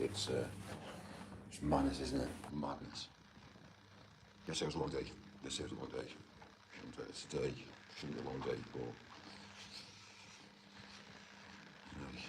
It's madness, isn't it? Madness. Yes, it was a long day. Yes, it was a long day. Shouldn't say it's a day. Shouldn't be a long day, but... Really.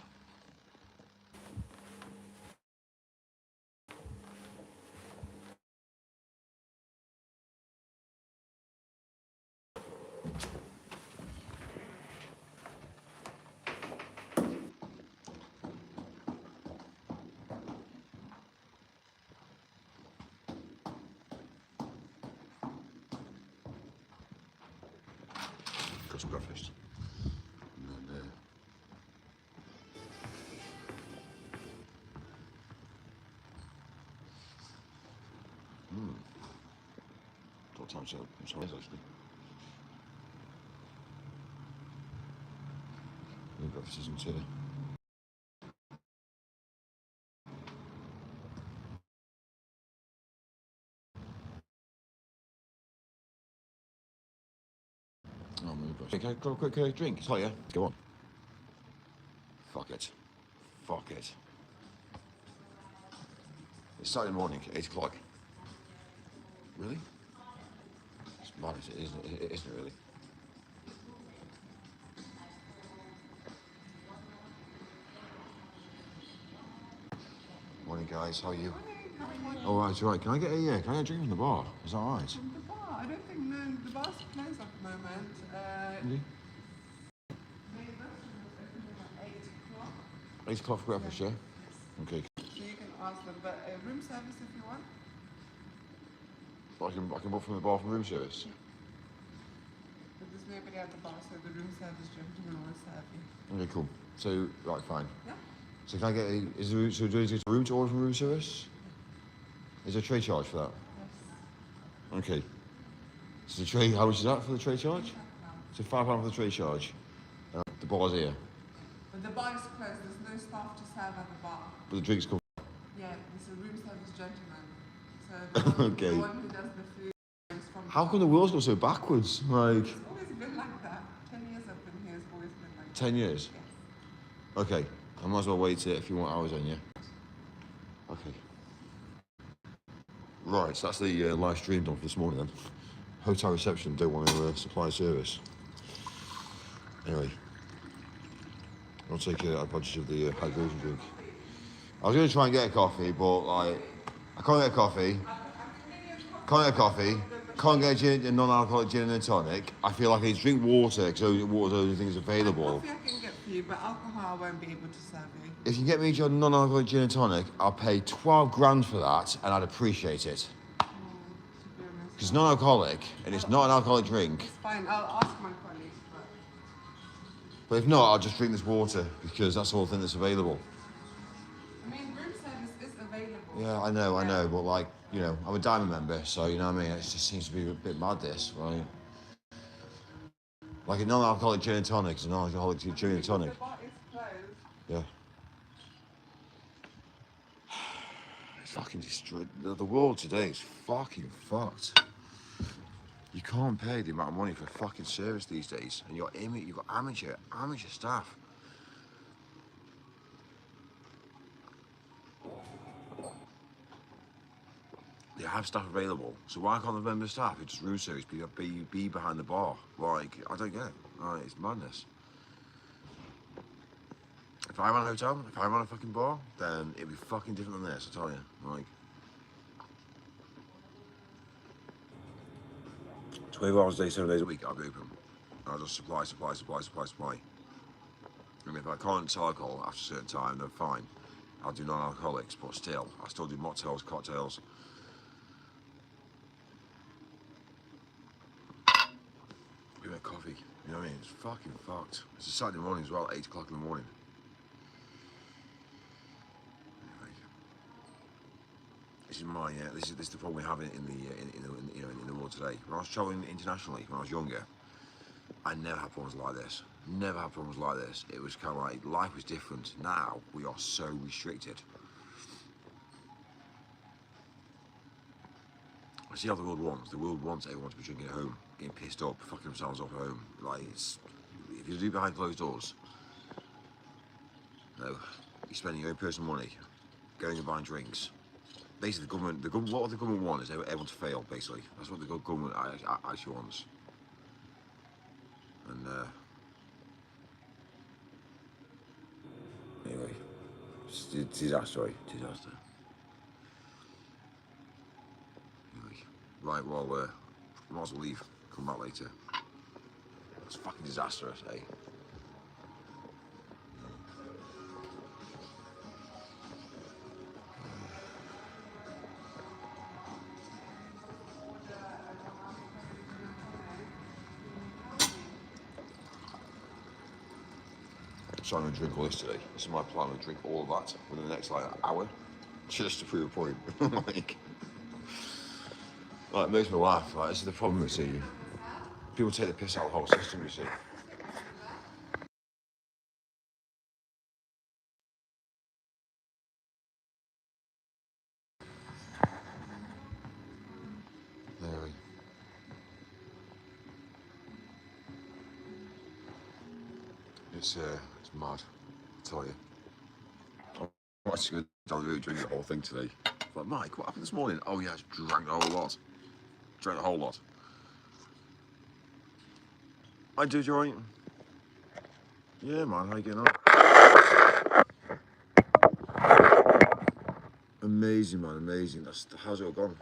Got some breakfast. And then, what time is it? I'm sorry, actually. The breakfast isn't here. Oh, my gosh. Okay, go quick drink. It's hot, yeah? Go on. Fuck it. Fuck it. It's Saturday morning, 8 o'clock. Really? It's madness, isn't it, really? Morning, guys. How are you? Oh, right, right. Can I get a drink from the bar? Is that all right? From the bar? I don't think, no, the bar's closed at the moment. Really? The restaurant is opening at 8 o'clock. 8 o'clock for breakfast, yeah? Okay. So you can ask them, but room service if you want. I can book from the bar from room service? But there's nobody at the bar, so the room service gentleman will serve you. Okay, cool. So, right, fine. Yeah? So can I get so do I get a room to order from room service? Is there a tray charge for that? Yes. Okay. So the tray, how much is that for the tray charge? So £5 for the tray charge. The bar's here. But the bar is closed, there's no staff to serve at the bar. But the drink's covered. Yeah, there's a room service gentleman. So the one, Okay. the one who does the food is from the How bar. come the world's go so backwards? Like, It's always been like that. 10 years I've been here, it's always been like that. 10 years? Yes. Okay. I might as well wait a few more hours then, yeah? Okay. Right, so that's the live stream done for this morning then. Hotel reception don't want to supply service. Anyway, I'll take advantage of the hydration drink. I was going to try and get a coffee, but like, I can't get a coffee. Can't get a non-alcoholic gin and tonic. I feel like I need to drink water because water's the only thing that's available. Coffee I can get for you, but alcohol I won't be able to serve you. If you can get me a non-alcoholic gin and tonic, I'll pay 12 grand for that and I'd appreciate it. Because it's non-alcoholic and it's not an alcoholic drink. It's fine, I'll ask my colleague. But if not, I'll just drink this water because that's the whole thing that's available. I mean, room service is available. Yeah, I know, but like, you know, I'm a diamond member, so you know what I mean? It just seems to be a bit mad, this, right? Like a non-alcoholic gin and tonic is a non-alcoholic gin and tonic. The bar is closed. Yeah. It's fucking destroyed. The world today is fucking fucked. You can't pay the amount of money for fucking service these days, and you've got amateur staff. They have staff available, so why can't the member staff who just room service be behind the bar? Like, I don't get it. Like, it's madness. If I ran a hotel, if I ran a fucking bar, then it'd be fucking different than this, I tell you. Like, 12 hours a day, 7 days a week, I'll be open. I'll just supply. I mean, if I can't sell alcohol after a certain time, then fine. I'll do non-alcoholics, but still, I still do mocktails, cocktails. We make coffee, you know what I mean? It's fucking fucked. It's a Saturday morning as well, 8 o'clock in the morning. Anyway, this is my this is the problem we have in the world today. When I was traveling internationally when I was younger, I never had problems like this. Never had problems like this. It was kind of like life was different. Now we are so restricted. I see how the world wants. The world wants everyone to be drinking at home, getting pissed up, fucking themselves off at home. Like, it's, if you do it behind closed doors, no, you're spending your own personal money getting and buying drinks. Basically, the government, what the government wants is everyone to fail. Basically, that's what the government actually wants. And anyway, it's a disaster, disaster. Anyway, right, well, we might as well leave. Come back later. It's fucking disastrous, eh? So I'm going to drink all this today. This is my plan. To drink all of that within the next like hour, just to prove a point. Like, it makes me laugh. Like, this is the problem we see. People take the piss out of the whole system. You see. Anyway, it's mad. I tell you. I'm actually going to down the road drink the whole thing today. But Mike, what happened this morning? Oh yeah, I just drank the whole lot. Drank the whole lot. I do, you right? Yeah, man, how you getting on? Amazing, man, amazing. How's it all gone?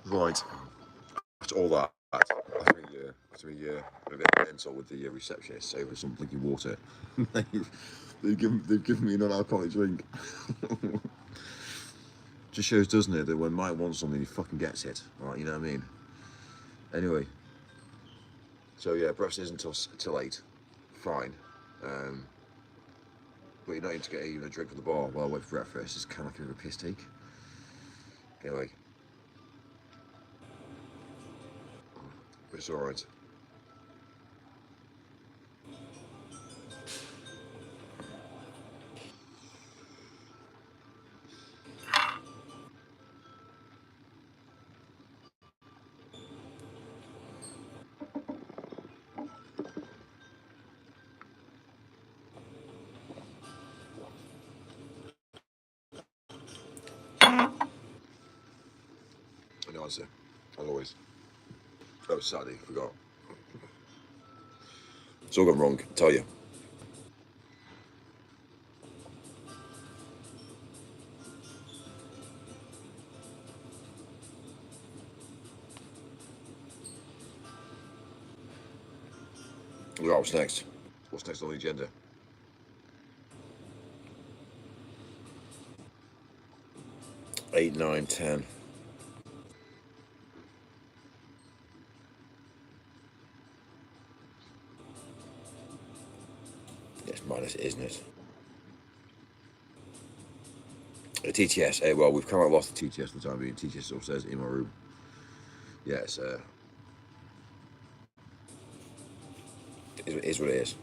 Right. After all that, after a year, a bit mental with the receptionist over some blinking water, they've given me a non-alcoholic drink. Just shows, doesn't it, that when Mike wants something, he fucking gets it. Right? You know what I mean? Anyway, so yeah, breakfast isn't till 8. Fine. But you're not even to get even a drink from the bar while I wait for breakfast. It's kind of like a bit of a piss take. Anyway, but it's alright. No answer, as always. Oh, Saturday, forgot. It's all gone wrong, I tell you. Right, what's next? What's next on the agenda? 8, 9, 10. It's minus, isn't it? A TTS. Well, we've kind of lost the TTS for the time being. TTS is upstairs in my room. Yeah, it is what it is.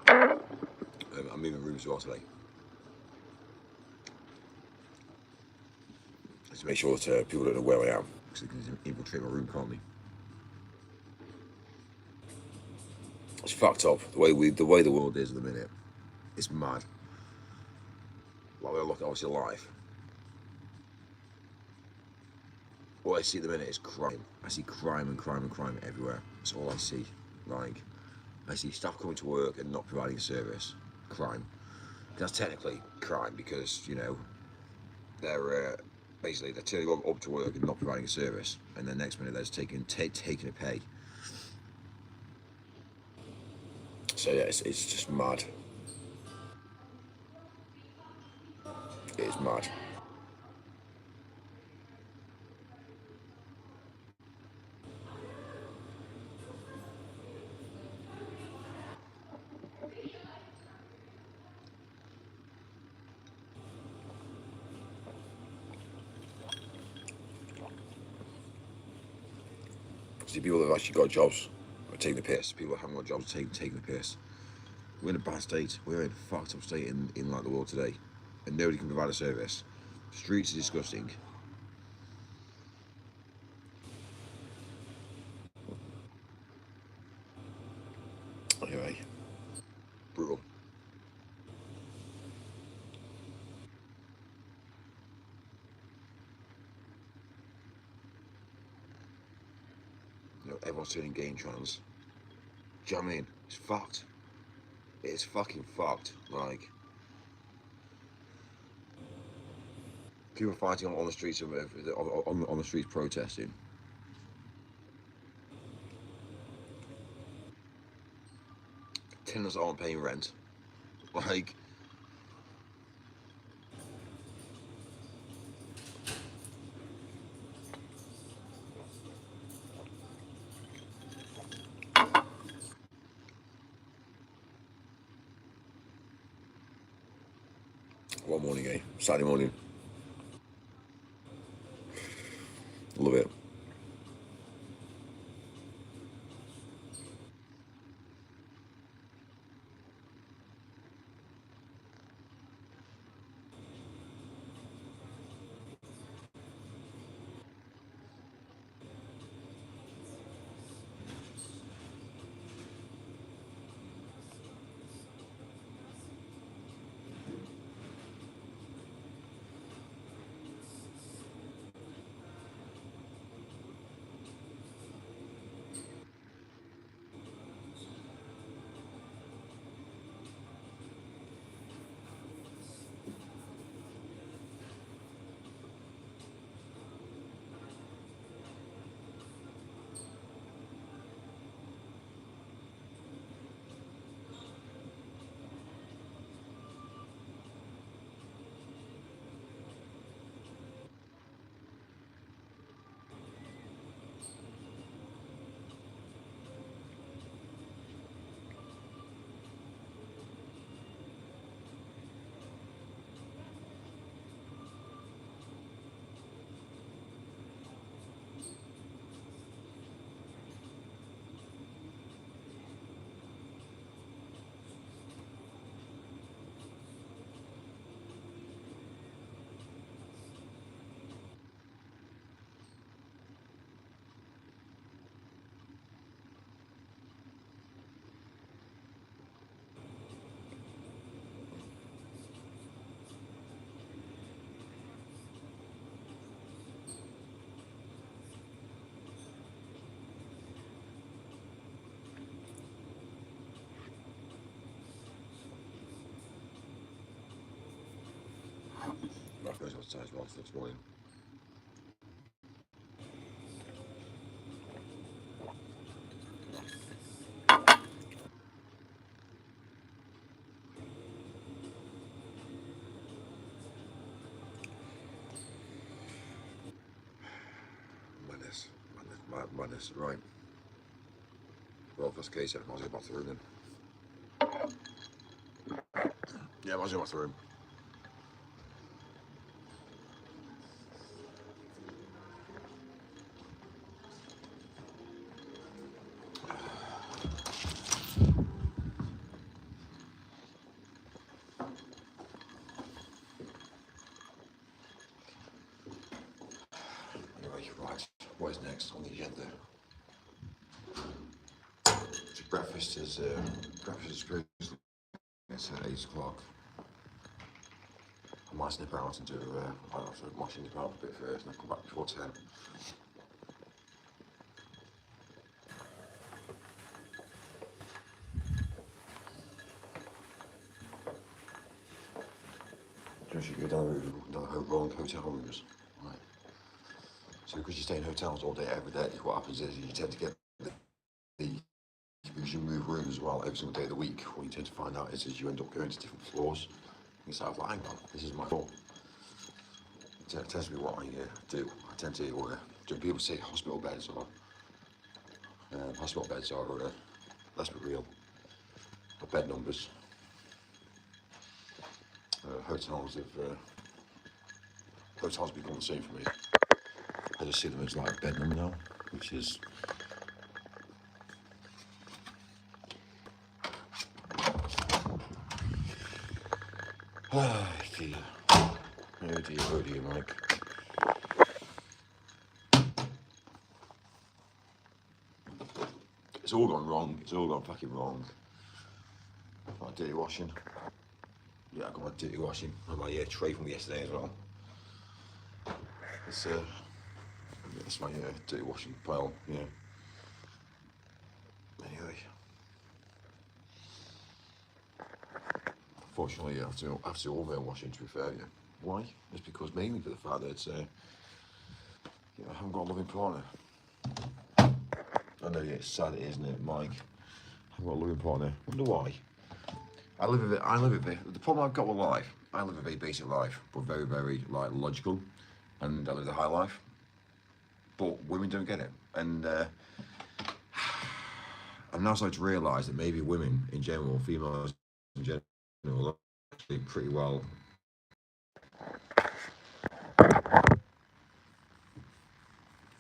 I'm moving rooms as well today. Just to make sure that people don't know where I am. Because they can infiltrate my room, can't they? It's fucked up. The way the world is at the minute. It's mad. Like, when I look at obviously life, all I see at the minute is crime. I see crime and crime and crime everywhere. That's all I see. Like, I see staff coming to work and not providing a service. Crime. That's technically crime because, you know, they're basically they're turning up to work and not providing a service, and then next minute they're just taking a pay. So yeah, it's just mad. It is mad. See, people that have actually got jobs are taking the piss. People that haven't got jobs are taking the piss. We're in a bad state. We're in a fucked up state in like the world today, and nobody can provide a service. Streets are disgusting. Anyway, brutal. You know, everyone's turning gay and trans. Do you know what I mean? It's fucked. It's fucking fucked. Like, people fighting on the streets on the streets protesting. Tenants aren't paying rent. Like, what morning, eh? Saturday morning. Love it. outside as well for this morning. Madness, right. Well, if that's the case, I might as well go back to the room then. Yeah, I might as well go back to the room. Anyway, right, what is next on the agenda? So breakfast is cruising. It's at 8 o'clock. I might snip out and do, I have to wash nip out a bit first and then come back before 10. Just you go down the wrong hotel rooms. Right. So because you stay in hotels all day, every day, what happens is you tend to get because you move rooms as well every single day of the week, what you tend to find out is you end up going to different floors. You start like, hang on, this is my floor. It tends to be what I do. I tend to do people say hospital beds are let's be real, the bed numbers. Hotels become the same for me. I just see them as like a bed number now, which is dear. Oh dear, Mike. It's all gone wrong. It's all gone fucking wrong. My dirty washing. Yeah, I got my dirty washing and my tray from yesterday as well. It's my dirty washing pile. Yeah. Anyway, fortunately, I have to do all my washing. To be fair, yeah. Why? It's because mainly for the fact that I haven't got a loving partner. I know, yeah, it's sad, isn't it, Mike? I haven't got a loving partner. I wonder why. The problem I've got with life, I live a very basic life, but very, very like logical, and I live the high life. But women don't get it, and I'm now starting to realise that maybe women in general, females in general, are actually pretty well.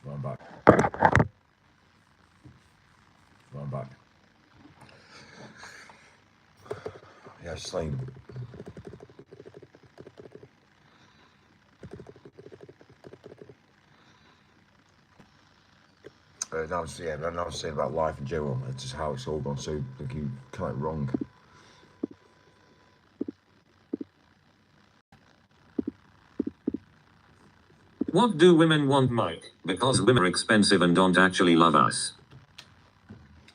I'm back. I'm back. Yeah, slain. Now I'm saying about life in general. It's just how it's all gone so fucking kind of wrong. What do women want, Mike? Because women are expensive and don't actually love us.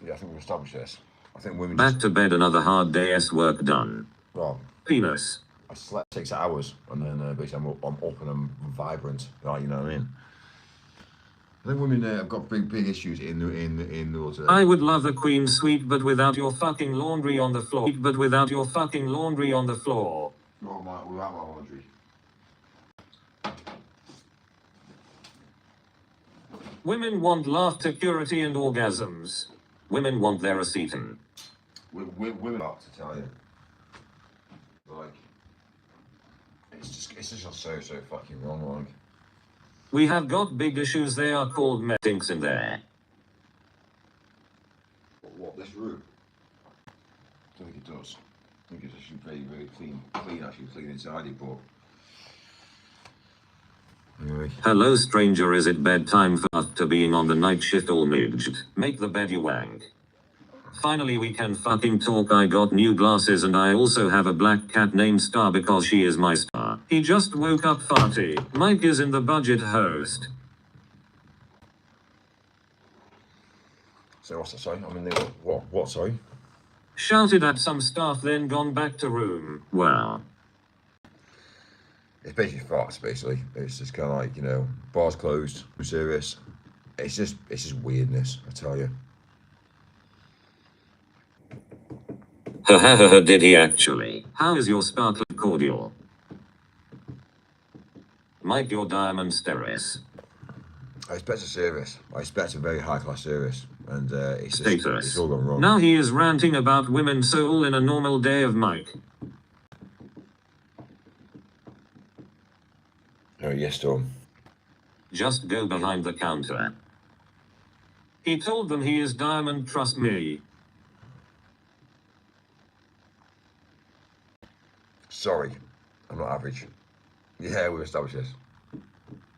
Yeah, I think we've established this. I think women Back to bed, another hard day's work done. Well, Penis. I slept 6 hours and then basically I'm up and I'm vibrant. Like, you know what I mean? I think women have got big issues in the water. I would love a queen suite, but without your fucking laundry on the floor. But without your fucking laundry on the floor. Without my laundry. Women want laughter, purity, and orgasms. Women want their acetin. Women have to tell you. Like, it's just so fucking wrong, like. We have got big issues, they are called metinks in there. What, this room? I don't think it does. I think it's actually very clean inside it, but... Anyway. Hello stranger, is it bedtime for after being on the night shift all midged? Make the bed, you wank. Finally we can fucking talk. I got new glasses and I also have a black cat named Star because she is my star. He just woke up farty. Mike is in the budget host. So what's that, sorry? I mean, what, sorry? Shouted at some staff then gone back to room. Wow. It's basically farts, basically. It's just kind of like, you know, bars closed, serious. It's just weirdness, I tell you. Ha ha ha ha, did he actually? How is your sparkling cordial? Mike, your diamond steris. I expect a service. I expect a very high-class service. And it's just, Status. it's all gone wrong. Now he is ranting about women, so all in a normal day of Mike. Oh, yes, Tom. Just go behind the counter. He told them he is diamond, trust me. Sorry, I'm not average. Yeah, we've established this.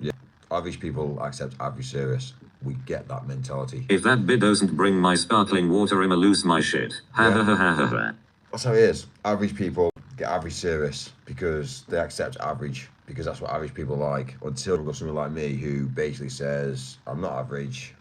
Yeah, average people accept average service. We get that mentality. If that bit doesn't bring my sparkling water, I'ma lose my shit. Ha ha ha ha ha ha. That's how it is. Average people get average service because they accept average, because that's what average people like. Until we've got someone like me who basically says, I'm not average.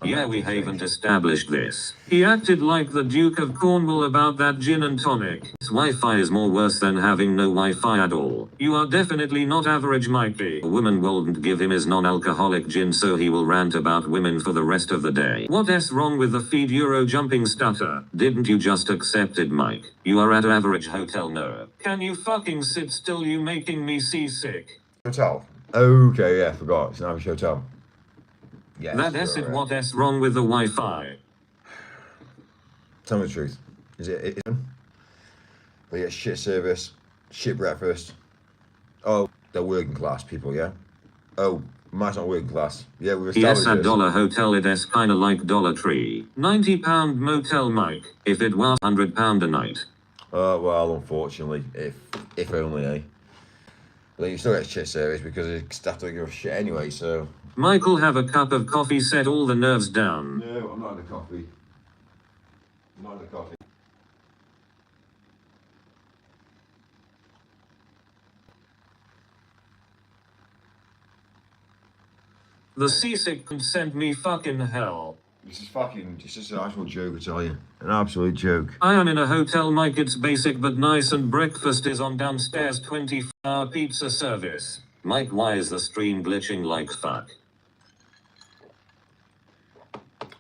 Yeah, we haven't established this. He acted like the Duke of Cornwall about that gin and tonic. His Wi-Fi is more worse than having no Wi-Fi at all. You are definitely not average, Mikey. A woman won't give him his non-alcoholic gin, so he will rant about women for the rest of the day. What's wrong with the feed Euro jumping stutter? Didn't you just accept it, Mike? You are at average hotel, no. Can you fucking sit still? You making me seasick. Hotel? Okay, yeah, forgot. It's an average hotel. Yes, That is it. What's wrong with the Wi-Fi? Tell me the truth. Is it? They get shit service, shit breakfast. Oh, they're working class people, yeah? Oh, Mike's not working class. Yeah, we've established Yes, at this. Dollar Hotel it is kinda like Dollar Tree. £90 motel, Mike. If it was £100 a night. Oh, well, unfortunately, if only, eh? But you still get shit service because the staff don't give a shit anyway, so... Michael, have a cup of coffee, set all the nerves down. No, I'm not in the coffee. I'm not in the coffee. The seasick can send me fucking hell. This is just an actual joke, I tell you. An absolute joke. I am in a hotel, Mike. It's basic but nice, and breakfast is on downstairs. 24-hour pizza service. Mike, why is the stream glitching like fuck?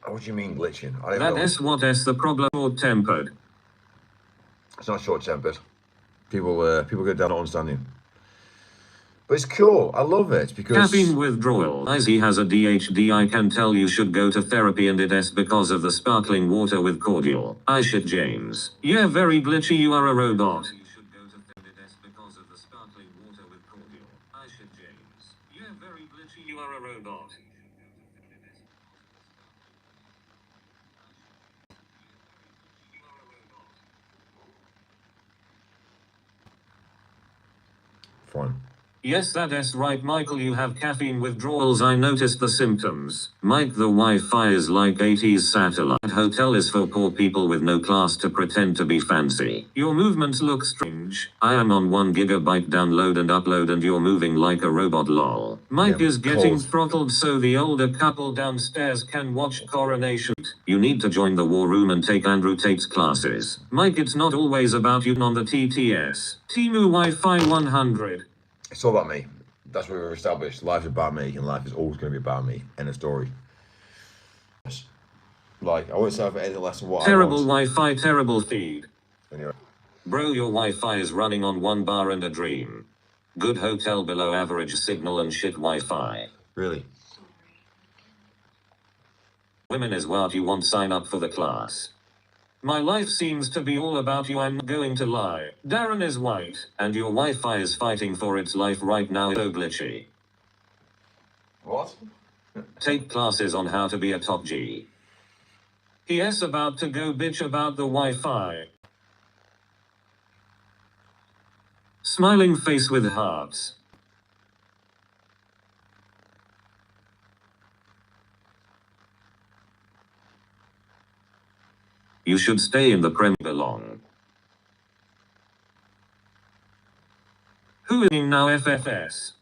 What do you mean glitching? I don't That know. is what is the problem. Short-tempered. It's not short-tempered. People get down on understanding. But it's cool. I love it because... Caffeine withdrawal. Izzy has ADHD. I can tell you should go to therapy, and it is because of the sparkling water with cordial. I shit, James. Yeah, very glitchy. You are a robot. You are a robot. Fine. Yes, that is right, Michael. You have caffeine withdrawals. I noticed the symptoms. Mike, the Wi-Fi is like 80s satellite. Hotel is for poor people with no class to pretend to be fancy. Your movements look strange. I am on 1 gigabyte download and upload, and you're moving like a robot, lol. Mike Yeah, is getting cold. throttled so the older couple downstairs can watch Coronation. You need to join the war room and take Andrew Tate's classes. Mike, it's not always about you on the TTS. Timu Wi-Fi 100. It's all about me. That's what we've established. Life's about me, and life is always going to be about me. End of story. Like, I won't say for anything less than what Terrible I want. Wi-Fi, terrible feed. Anyway. Bro, your Wi-Fi is running on 1 bar and a dream. Good hotel, below average signal, and shit Wi-Fi. Really? Women is what you want. Sign up for the class. My life seems to be all about you, I'm not going to lie. Darren is white, and your Wi-Fi is fighting for its life right now. So glitchy. What? Take classes on how to be a top G. Yes, about to go bitch about the Wi-Fi. Smiling face with hearts. You should stay in the Prem belong. Who is in now FFS?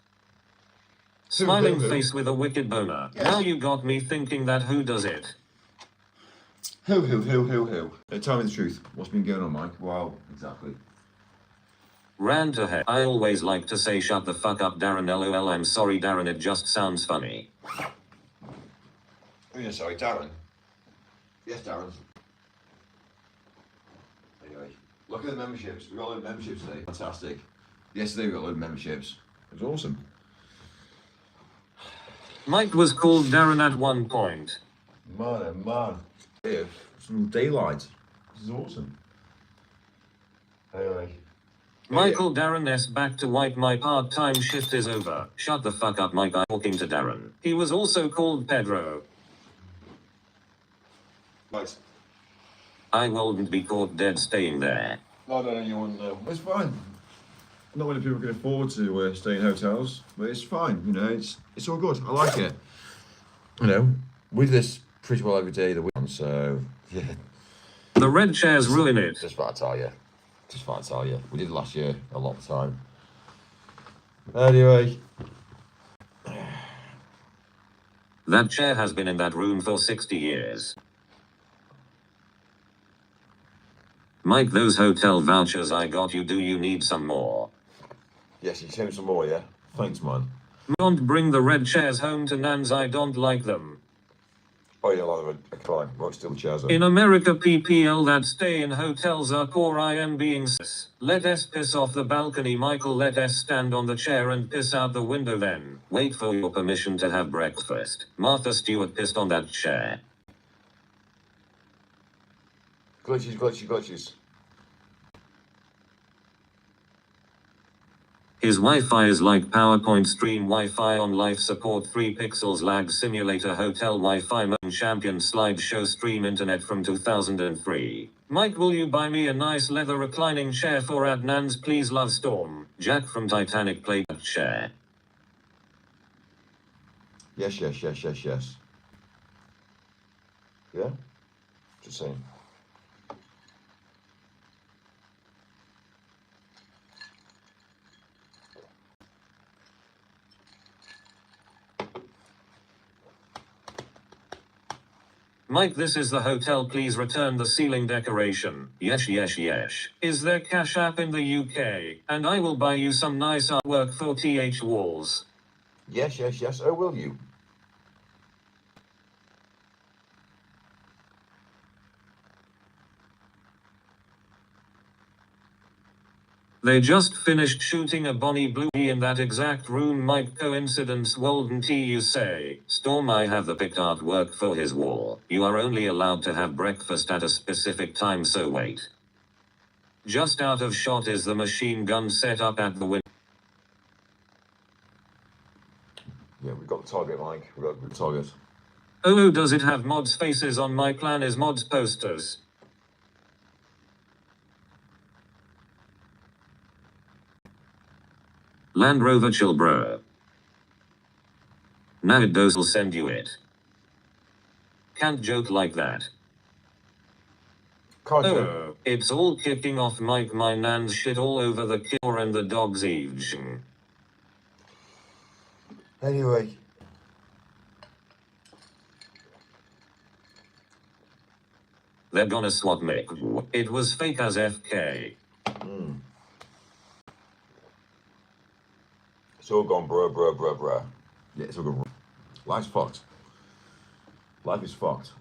Smiling face with a wicked boner. Yes. Now you got me thinking that who does it? Who? Tell me the truth. What's been going on, Mike? Well, exactly. Rant ahead. I always like to say shut the fuck up, Darren. LOL. I'm sorry, Darren. It just sounds funny. Oh yeah, sorry, Darren. Yes, Darren. Anyway, look at the memberships. We got a load of memberships today. Fantastic. Yesterday we got a load of memberships. It was awesome. Mike was called Darren at one point. Man, oh man. Here, some daylight. This is awesome. Anyway. Michael Darren S. back to wipe. My part-time shift is over. Shut the fuck up, Mike. I'm talking to Darren. He was also called Pedro. Right. I wouldn't be caught dead staying there. No, you wouldn't know. It's fine. Not many people can afford to stay in hotels, but it's fine. You know, it's all good. I like it. You know, we do this pretty well every day of the week, so yeah. The red chairs ruin it. Just what I tell you. Just what I tell you. We did it last year a lot of the time. Anyway. That chair has been in that room for 60 years. Mike, those hotel vouchers I got you, do you need some more? Yes, you sent me some more, yeah? Thanks, man. Don't bring the red chairs home to Nans, I don't like them. Oh, yeah, a lot of it. I can't. Right, still the chairs up. In America, PPL that stay in hotels are poor. I am being sis. Let us piss off the balcony, Michael. Let us stand on the chair and piss out the window then. Wait for your permission to have breakfast. Martha Stewart pissed on that chair. Glitches. His Wi-Fi is like PowerPoint stream Wi-Fi on life support 3 pixels lag simulator hotel Wi-Fi moon champion slideshow stream internet from 2003. Mike, will you buy me a nice leather reclining chair for Adnan's please? Love Storm. Jack from Titanic played that chair. Yes. Yeah? Just saying. Mike, this is the hotel. Please return the ceiling decoration. Yes. Is there Cash App in the UK? And I will buy you some nice artwork for TH walls. Yes. Oh, will you? They just finished shooting a Bonnie Blue in that exact room. Mike, coincidence? Wouldn't you say? Storm, I have the picked artwork for his wall. You are only allowed to have breakfast at a specific time, so wait. Just out of shot is the machine gun set up at the window. Yeah, we got the target, Mike. We got the target. Oh, does it have mods faces on? My plan is mods posters. Land Rover chill, bro. Now it does, will send you it. Can't joke like that. Can't joke. Oh, it's all kicking off, Mike. My nan's shit all over the floor and the dog's eves. Anyway. They're gonna swap me. It was fake as FK. It's all gone, bruh. Yeah, it's all gone. Life's fucked. Life is fucked.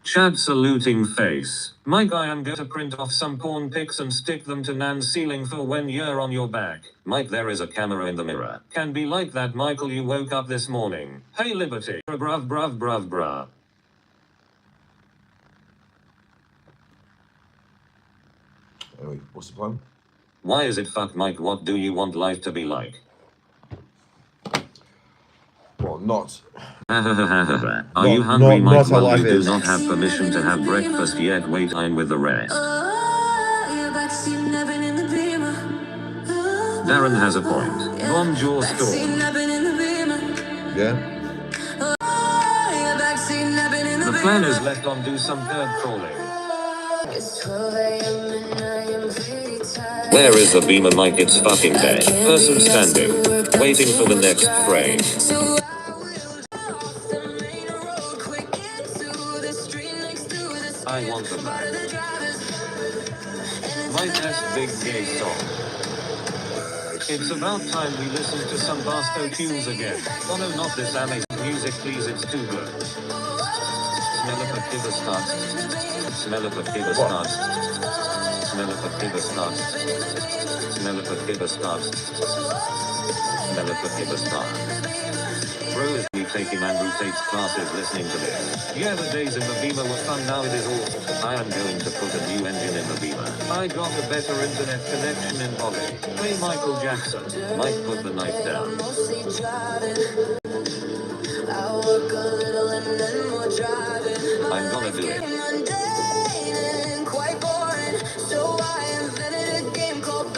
Chad saluting face. Mike, I am going to print off some porn pics and stick them to Nan's ceiling for when you're on your back. Mike, there is a camera in the mirror. Can be like that, Michael. You woke up this morning. Hey, Liberty. Bruv. Anyway, what's the plan? Why is it fuck, Mike? What do you want life to be like? Well, not. Are you hungry, Mike? Not how Well, life you do is. not have permission to have breakfast yet. Wait, I'm with the rest. Darren has a point. Bonjour, Storm. Yeah? The plan is left on do some curb crawling. Where is the beamer, Mike? It's fucking dead. Person standing, waiting for the next frame. I want the back. My best big gay song. It's about time we listen to some Basco tunes again. Oh no, not this amazing music, please, it's too good. Smell of a kibber start. Smell of a kibber start. Smell of a kibber start. Smell of a kibber start. Smell of a kibber start. Bro is me taking Andrew Tate's classes listening to this. Yeah, the days in the Beamer were fun, now it is awful. I am going to put a new engine in the Beamer. I got a better internet connection in Bali. Hey Michael Jackson, Mike put the knife down. I'm gonna do it.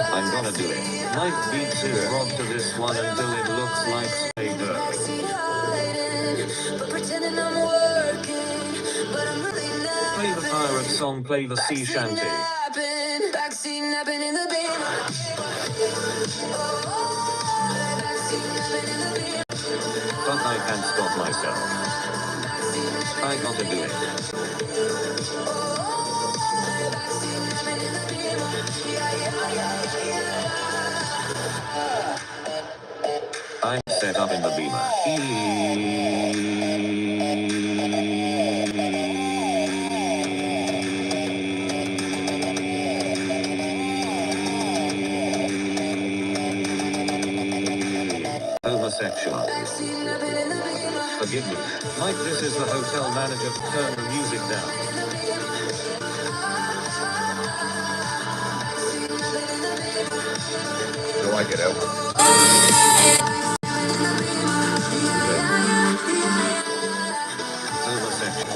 I'm gonna do it. Mike beats his rod to this one until it looks like Stay Dirty. Play the pirate song, play the sea shanty. But I can't stop myself. I gotta do it. I'm set up in the Beamer. Homosexual. Forgive me. Mike, this is the hotel manager. Turn the music down. Do I get out? Homosexual.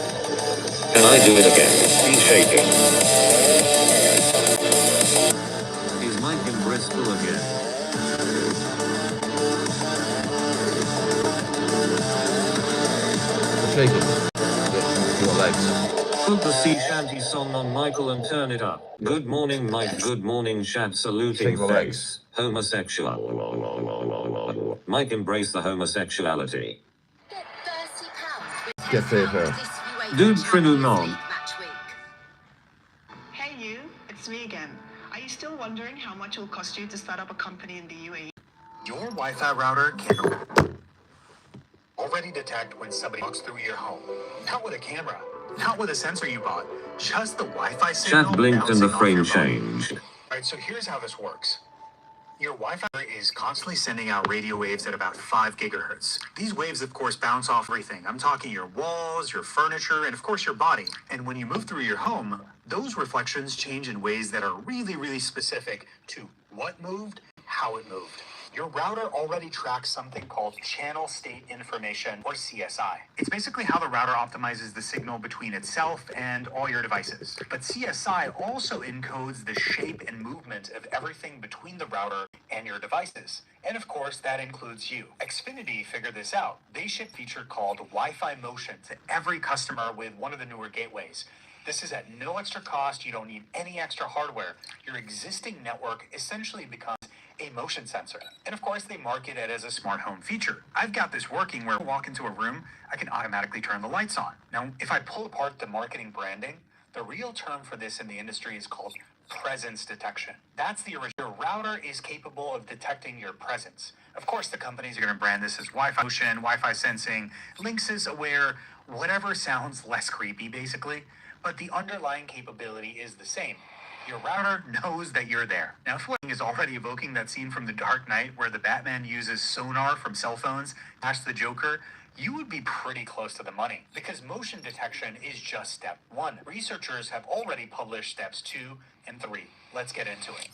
Can I do it again? He's shaking. Is Mike in Bristol again? Shaking. Yes, your legs. Put the sea shanty song on, Michael, and turn it up. Good morning, Mike. Good morning, Shad. Saluting Shake my face. legs. Homosexual. Mike, embrace the homosexuality. Get there. Dude, Trinunon. Hey you, it's me again. Are you still wondering how much it will cost you to start up a company in the UAE? Your Wi-Fi router can already detect when somebody walks through your home. Not with a camera, not with a sensor you bought, just the Wi-Fi signal. Chat blinked and the bouncing off frame your phone. changed. Alright, so here's how this works. Your Wi-Fi is constantly sending out radio waves at about 5 gigahertz. These waves, of course, bounce off everything. I'm talking your walls, your furniture, and of course your body. And when you move through your home, those reflections change in ways that are really, really specific to what moved, how it moved. Your router already tracks something called channel state information, or CSI. It's basically how the router optimizes the signal between itself and all your devices. But CSI also encodes the shape and movement of everything between the router and your devices. And of course, that includes you. Xfinity figured this out. They ship a feature called Wi-Fi Motion to every customer with one of the newer gateways. This is at no extra cost. You don't need any extra hardware. Your existing network essentially becomes a motion sensor. And of course, they market it as a smart home feature. I've got this working where I walk into a room, I can automatically turn the lights on. Now, if I pull apart the marketing branding, the real term for this in the industry is called presence detection. That's the original. Your router is capable of detecting your presence. Of course, the companies are going to brand this as Wi-Fi motion, Wi-Fi sensing, Linksys aware, whatever sounds less creepy, basically. But the underlying capability is the same. Your router knows that you're there. Now, if one is already evoking that scene from The Dark Knight where the Batman uses sonar from cell phones to catch the Joker, you would be pretty close to the money, because motion detection is just step 1. Researchers have already published steps 2 and 3. Let's get into it.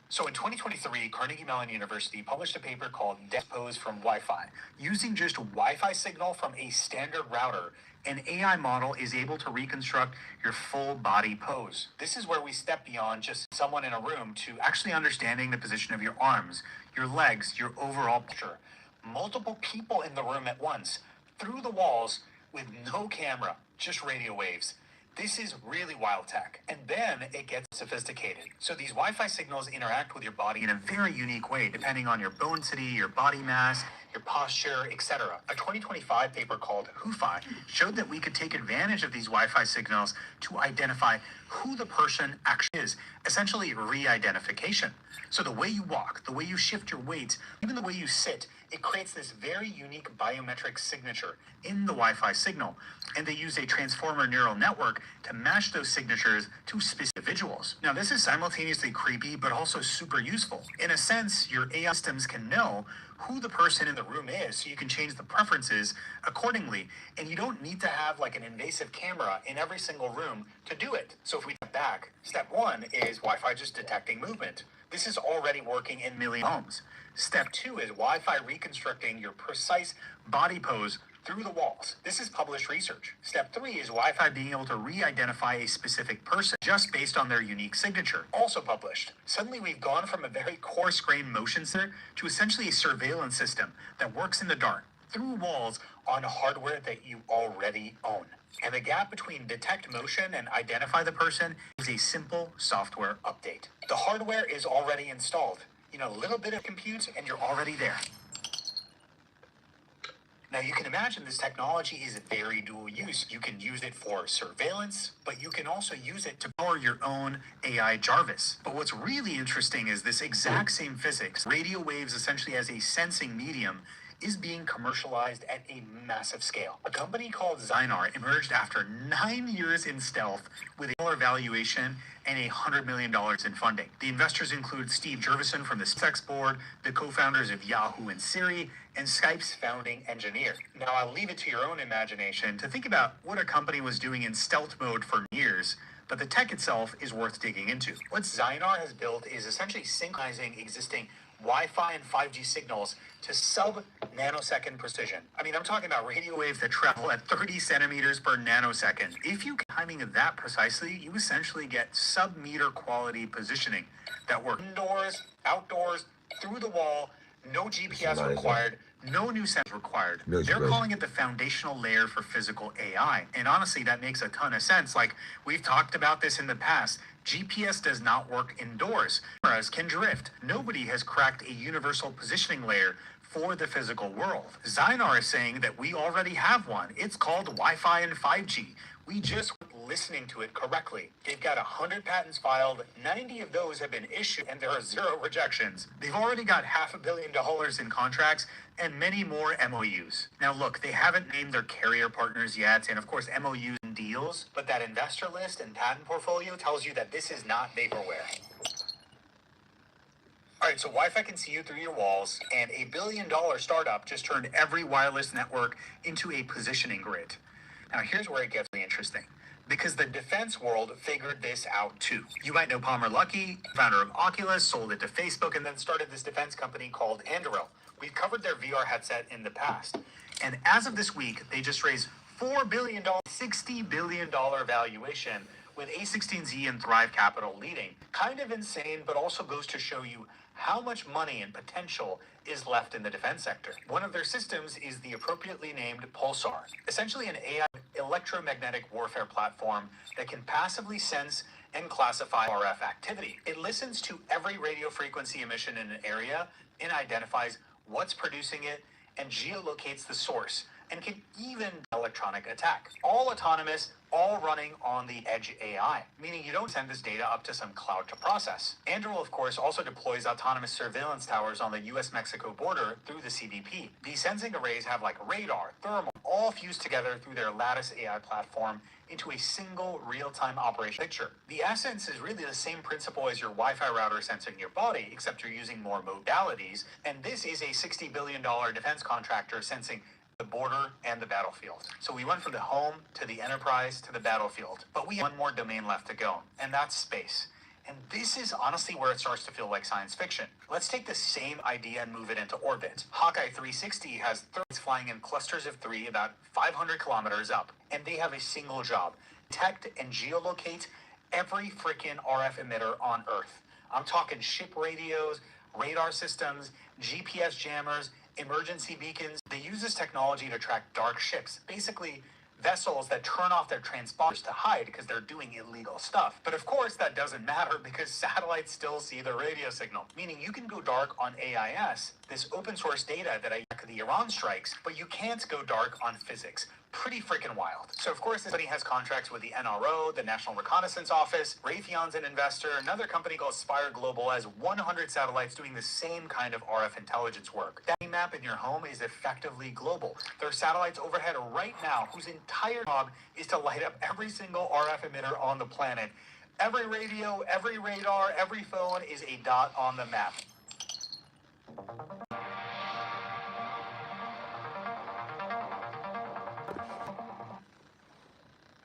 So in 2023, Carnegie Mellon University published a paper called Death Pose from Wi-Fi. Using just Wi-Fi signal from a standard router, an AI model is able to reconstruct your full body pose. This is where we step beyond just someone in a room to actually understanding the position of your arms, your legs, your overall posture. Multiple people in the room at once, through the walls, with no camera, just radio waves. This is really wild tech. And then it gets sophisticated. So these Wi-Fi signals interact with your body in a very unique way, depending on your bone density, your body mass, your posture, etc. A 2025 paper called Who-Fi showed that we could take advantage of these Wi-Fi signals to identify who the person actually is, essentially re-identification. So the way you walk, the way you shift your weight, even the way you sit, it creates this very unique biometric signature in the Wi-Fi signal. And they use a transformer neural network to match those signatures to specific individuals. Now, this is simultaneously creepy, but also super useful. In a sense, your AI systems can know who the person in the room is, so you can change the preferences accordingly. And you don't need to have like an invasive camera in every single room to do it. So if we step back, step one is Wi-Fi just detecting movement. This is already working in million homes. Step two is Wi-Fi reconstructing your precise body pose through the walls. This is published research. Step three is Wi-Fi being able to re-identify a specific person just based on their unique signature. Also published. Suddenly we've gone from a very coarse-grained motion sensor to essentially a surveillance system that works in the dark through walls on hardware that you already own. And the gap between detect motion and identify the person is a simple software update. The hardware is already installed. You know, a little bit of compute and you're already there. Now you can imagine this technology is very dual use. You can use it for surveillance, but you can also use it to power your own AI Jarvis. But what's really interesting is this exact same physics, radio waves essentially as a sensing medium, is being commercialized at a massive scale. A company called Zynar emerged after 9 years in stealth with a dollar valuation and $100 million in funding. The investors include Steve Jurvetson from the SpaceX board, the co-founders of Yahoo and Siri, and Skype's founding engineer. Now I'll leave it to your own imagination to think about what a company was doing in stealth mode for years, but the tech itself is worth digging into. What Zynar has built is essentially synchronizing existing Wi-Fi and 5G signals to sub-nanosecond precision. I mean, I'm talking about radio waves that travel at 30 centimeters per nanosecond. If you get timing of that precisely, you essentially get sub-meter quality positioning that works indoors, outdoors, through the wall, no GPS required, no new sensors required. They're calling it the foundational layer for physical AI. And honestly, that makes a ton of sense. Like, we've talked about this in the past. GPS does not work indoors. Cameras can drift. Nobody has cracked a universal positioning layer for the physical world. Zynar is saying that we already have one. It's called Wi-Fi and 5G. We just weren't listening to it correctly. They've got 100 patents filed, 90 of those have been issued, and there are 0 rejections. They've already got $500 million in contracts and many more MOUs. Now look, they haven't named their carrier partners yet, and of course MOUs and deals, but that investor list and patent portfolio tells you that this is not vaporware. All right, so Wi-Fi can see you through your walls, and a $1 billion startup just turned every wireless network into a positioning grid. Now, here's where it gets really interesting, because the defense world figured this out too. You might know Palmer Luckey, founder of Oculus, sold it to Facebook, and then started this defense company called Anduril. We've covered their VR headset in the past. And as of this week, they just raised $4 billion, $60 billion valuation, with A16Z and Thrive Capital leading. Kind of insane, but also goes to show you how much money and potential is left in the defense sector. One of their systems is the appropriately named Pulsar, essentially an AI electromagnetic warfare platform that can passively sense and classify RF activity. It listens to every radio frequency emission in an area and identifies what's producing it and geolocates the source, and can even electronic attack. All autonomous, all running on the edge AI, meaning you don't send this data up to some cloud to process. Anduril, of course, also deploys autonomous surveillance towers on the US-Mexico border through the CBP. These sensing arrays have like radar, thermal, all fused together through their Lattice AI platform into a single real-time operation picture. The essence is really the same principle as your Wi-Fi router sensing your body, except you're using more modalities, and this is a $60 billion defense contractor sensing the border and the battlefield. So we went from the home to the enterprise to the battlefield, but we have one more domain left to go, and that's space. And this is honestly where it starts to feel like science fiction. Let's take the same idea and move it into orbit. Hawkeye 360 has threats flying in clusters of 3 about 500 kilometers up, and they have a single job: detect and geolocate every freaking RF emitter on Earth. I'm talking ship radios, radar systems, GPS jammers, emergency beacons. They use this technology to track dark ships, basically vessels that turn off their transponders to hide because they're doing illegal stuff. But of course, that doesn't matter because satellites still see the radio signal, meaning you can go dark on AIS, this open source data that I the Iran strikes, but you can't go dark on physics. Pretty freaking wild. So of course, this company has contracts with the NRO, the National Reconnaissance Office. Raytheon's an investor. Another company called Spire Global has 100 satellites doing the same kind of RF intelligence work. That map in your home is effectively global. There are satellites overhead right now whose entire job is to light up every single RF emitter on the planet. Every radio, every radar, every phone is a dot on the map.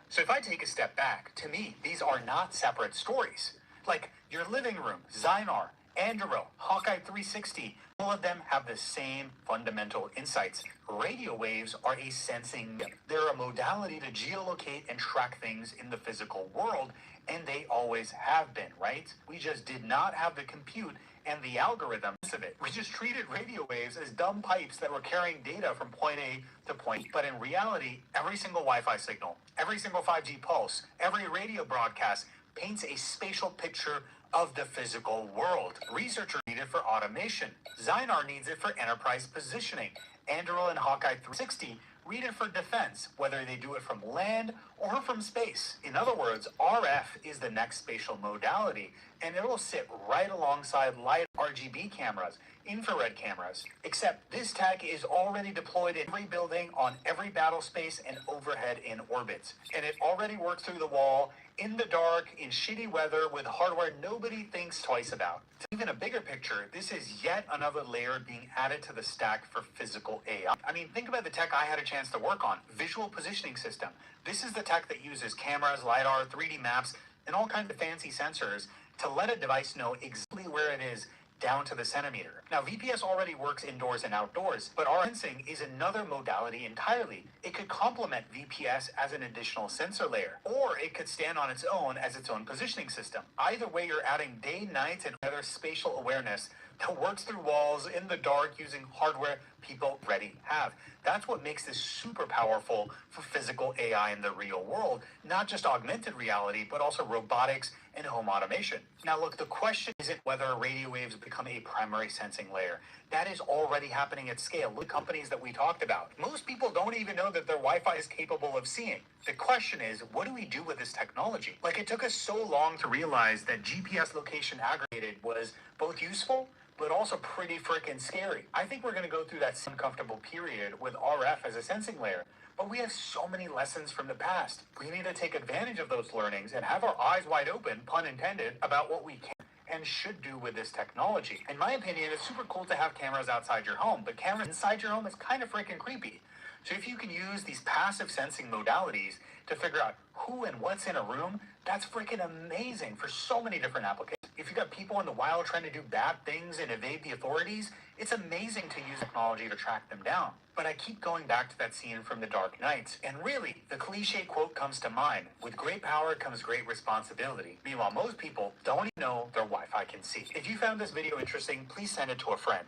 So if I take a step back, to me, these are not separate stories. Like your living room, Zynar, Anduril, Hawkeye 360, all of them have the same fundamental insights. Radio waves are a sensing. They're a modality to geolocate and track things in the physical world, and they always have been, right? We just did not have the compute and the algorithms of it. We just treated radio waves as dumb pipes that were carrying data from point A to point B. But in reality, every single Wi-Fi signal, every single 5G pulse, every radio broadcast paints a spatial picture of the physical world. Researchers need it for automation. Zynar needs it for enterprise positioning. Anduril and Hawkeye 360 read it for defense, whether they do it from land or from space. In other words, RF is the next spatial modality, and it will sit right alongside light RGB cameras, infrared cameras, except this tech is already deployed in every building, on every battle space, and overhead in orbits. And it already works through the wall, in the dark, in shitty weather, with hardware nobody thinks twice about. Even a bigger picture, this is yet another layer being added to the stack for physical AI. I mean, think about the tech I had a chance to work on. Visual positioning system. This is the tech that uses cameras, LiDAR, 3D maps, and all kinds of fancy sensors to let a device know exactly where it is down to the centimeter. Now, VPS already works indoors and outdoors, but RF sensing is another modality entirely. It could complement VPS as an additional sensor layer, or it could stand on its own as its own positioning system. Either way, you're adding day, night, and other spatial awareness that works through walls in the dark using hardware people already have. That's what makes this super powerful for physical AI in the real world, not just augmented reality, but also robotics and home automation. Now look, the question isn't whether radio waves become a primary sensing layer. That is already happening at scale. Look at companies that we talked about. Most people don't even know that their Wi-Fi is capable of seeing. The question is, what do we do with this technology? Like, it took us so long to realize that GPS location aggregated was both useful, but also pretty freaking scary. I think we're gonna go through that uncomfortable period with RF as a sensing layer, but we have so many lessons from the past. We need to take advantage of those learnings and have our eyes wide open, pun intended, about what we can and should do with this technology. In my opinion, it's super cool to have cameras outside your home, but cameras inside your home is kind of freaking creepy. So if you can use these passive sensing modalities to figure out who and what's in a room, that's freaking amazing for so many different applications. If you got people in the wild trying to do bad things and evade the authorities, it's amazing to use technology to track them down. But I keep going back to that scene from The Dark Knight, and really, the cliche quote comes to mind: with great power comes great responsibility. Meanwhile, most people don't even know their Wi-Fi can see. If you found this video interesting, please send it to a friend.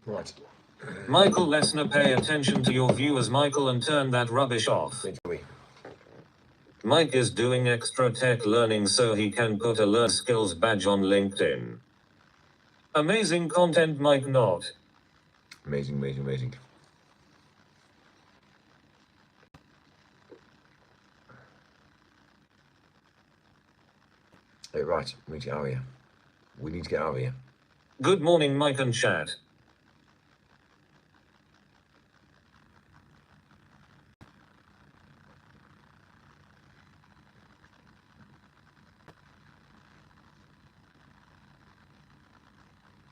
Right. Michael Lesnar, pay attention to your viewers, Michael, and turn that rubbish off. Mike is doing extra tech learning so he can put a learn skills badge on LinkedIn. Amazing content, Mike. Not Amazing, amazing, amazing. Hey, right, we need to get out of here. We need to get out of here. good morning, Mike and chat.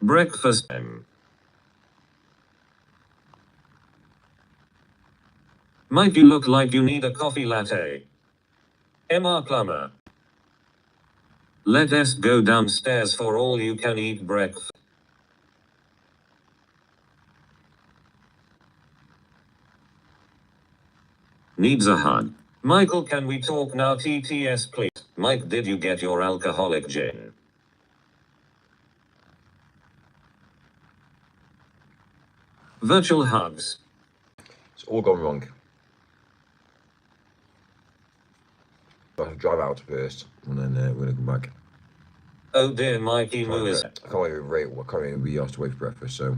Breakfast time. Mike, you look like you need a coffee latte. Emma Plummer. Let us go downstairs for all you can eat breakfast. Needs a hug. Michael, can we talk now? TTS, please. Mike, did you get your alcoholic gin? Virtual hugs. It's all gone wrong. I have to drive out first, and then we're gonna come back. Oh dear, Mikey Moo is. I can't even be asked to wait for breakfast, so.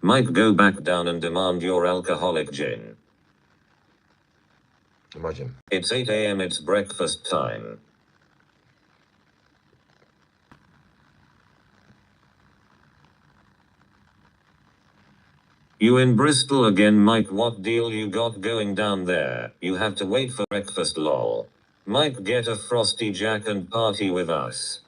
Mike, go back down and demand your alcoholic gin. Imagine. It's 8 a.m. It's breakfast time. You in Bristol again, Mike? What deal you got going down there? You have to wait for breakfast, lol. Mike, get a frosty jack and party with us.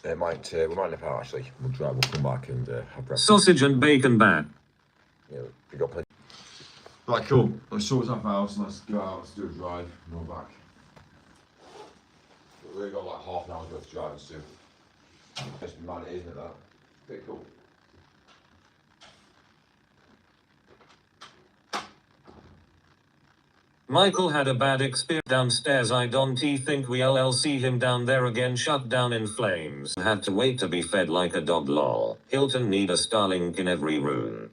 We might nip out actually. We'll come back and have breakfast. Sausage and bacon bat. You know, we got plenty. Right, cool. Let's sort our house and let's go out, let's do a drive, and we're back. We've only got like half an hour's worth of driving to do. Just man, isn't it that? Pretty cool. Michael had a bad experience downstairs. I don't think we'll see him down there again. Shut down in flames. Had to wait to be fed like a dog, lol. Hilton need a Starlink in every room.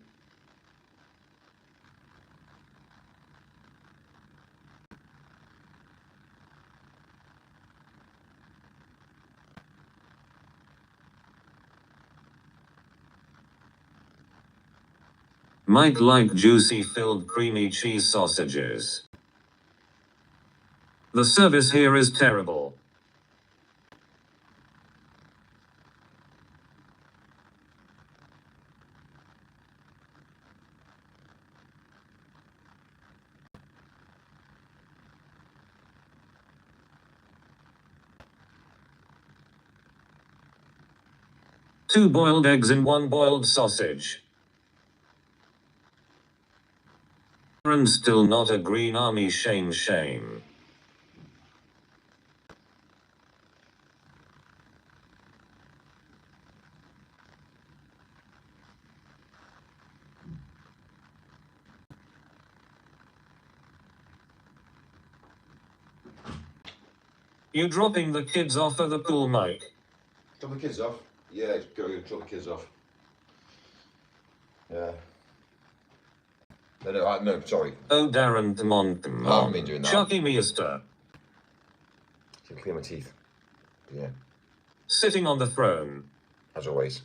Mike like juicy filled creamy cheese sausages. The service here is terrible. Two boiled eggs and one boiled sausage. And still not a green army, shame, shame. You dropping the kids off at the pool, Mike? Drop the kids off? Yeah, go drop the kids off. Yeah. No, sorry. Oh, Darren, come on, come I haven't on. been doing that. Chucky Meester. Can clear my teeth. Yeah, Sitting on the throne. as always.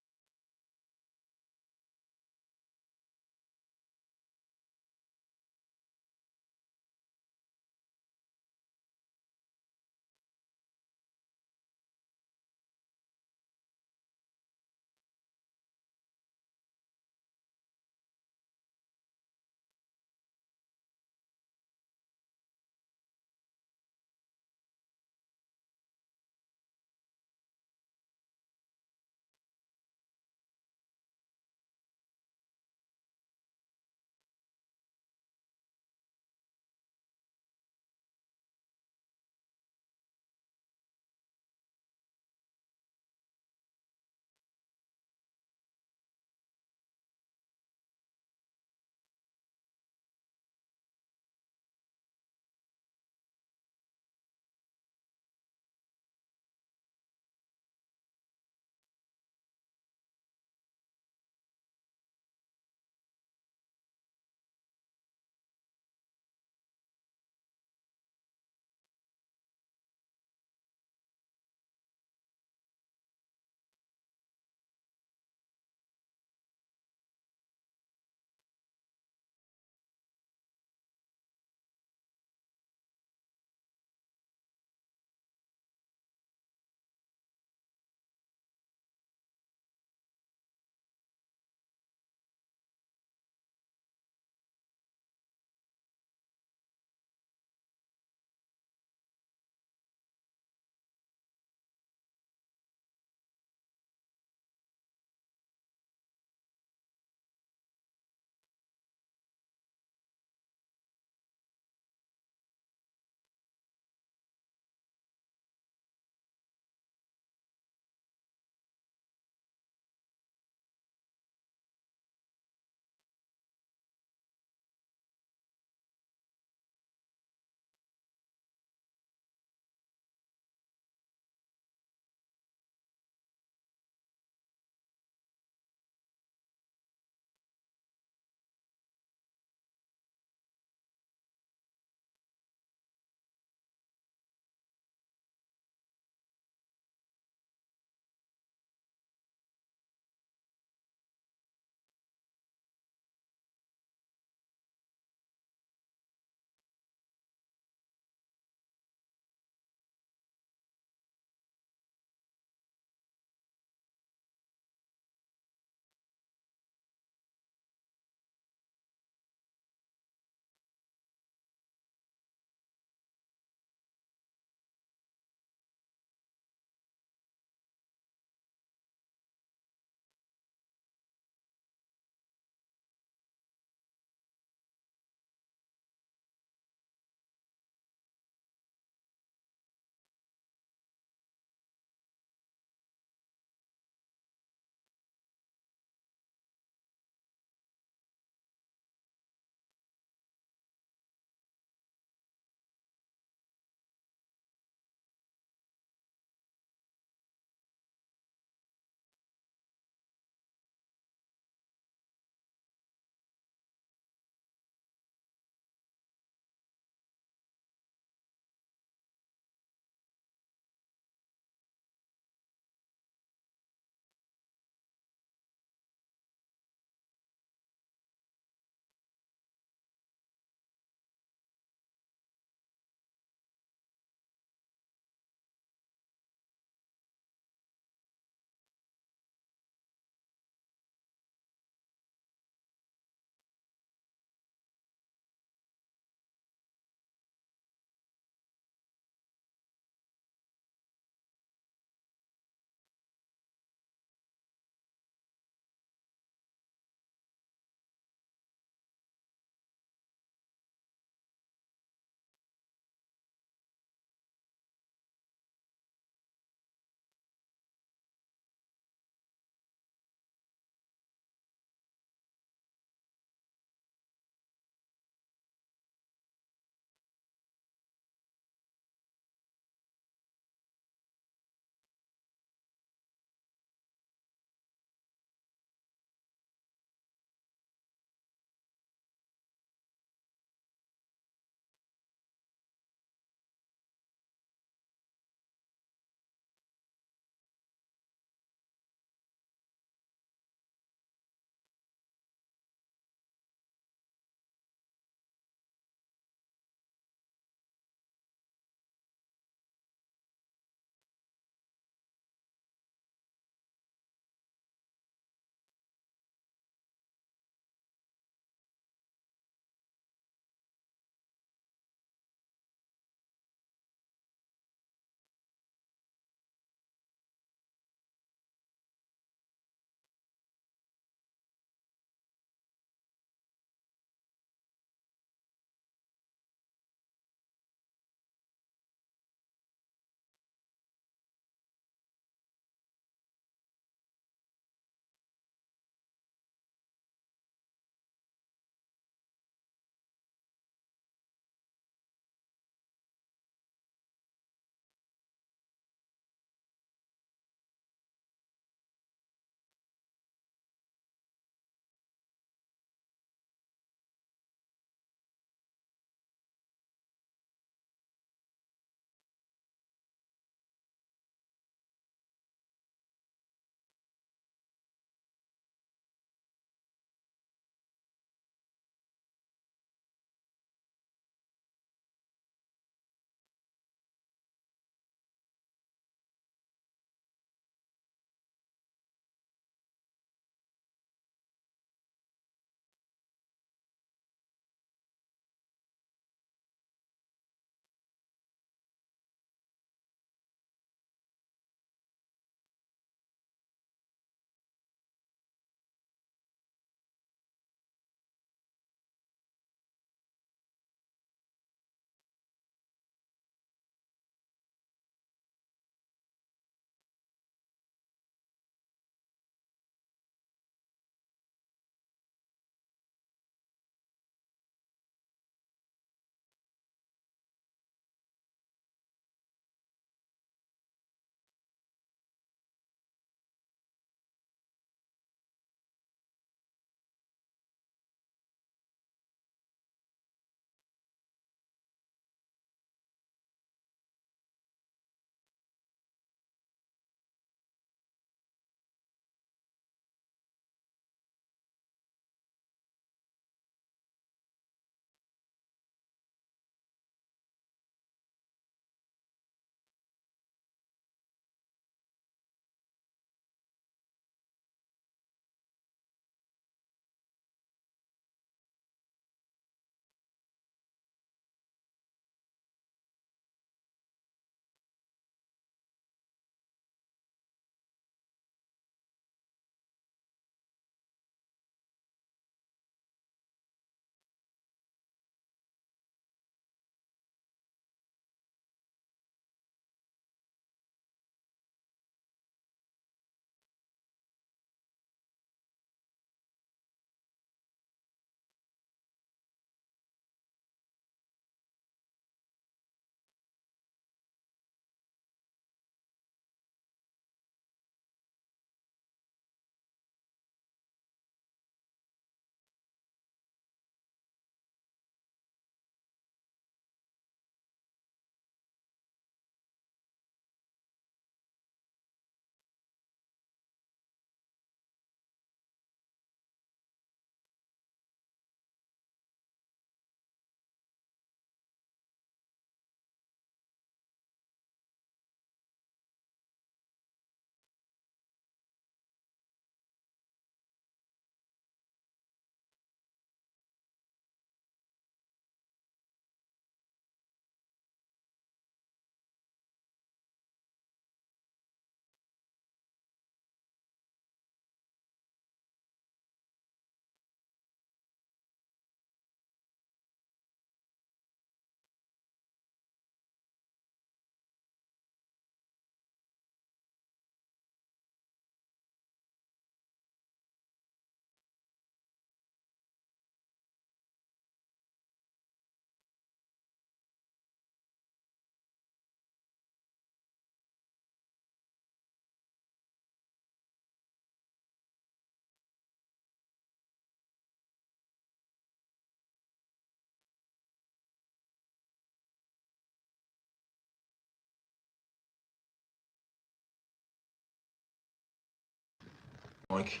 Mike.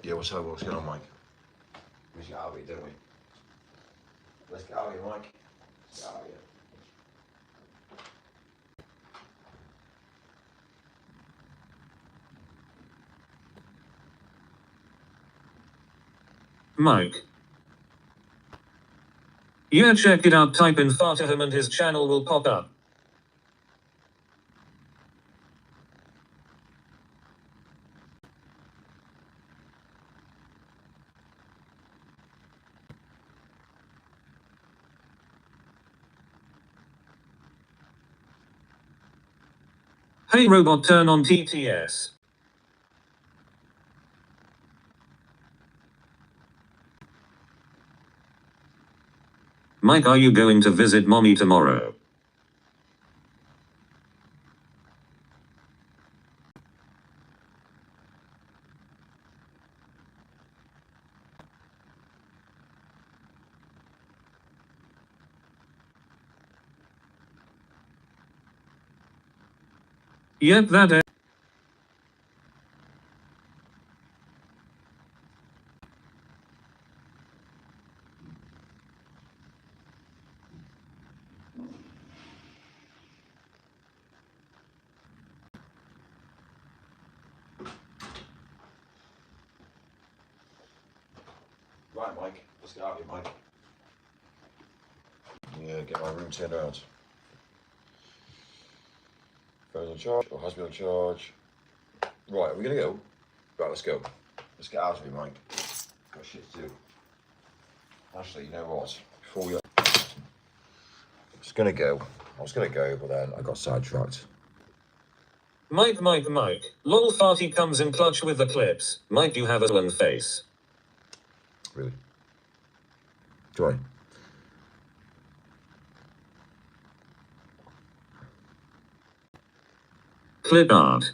Yeah, what's up? What's going on, Mike? Let's get out of here, don't we? Let's get out of here, Mike. Let's get out of here. Mike. Yeah, check it out. Type in Fataham and his channel will pop up. Hey robot, turn on TTS. Mike, are you going to visit mommy tomorrow? Yep, that. Right, Mike. Let's get out of here, Mike. Yeah, get my room turned around. Phone's on charge, or has been on charge. Right, are we gonna go? Right, let's go. Let's get out of here, Mike. Got shit to do. Actually, you know what? Before we I was gonna go, but then I got sidetracked. Mike. Lol farty comes in clutch with the clips. Mike, you have a villain face. Really? Do I? Clip art.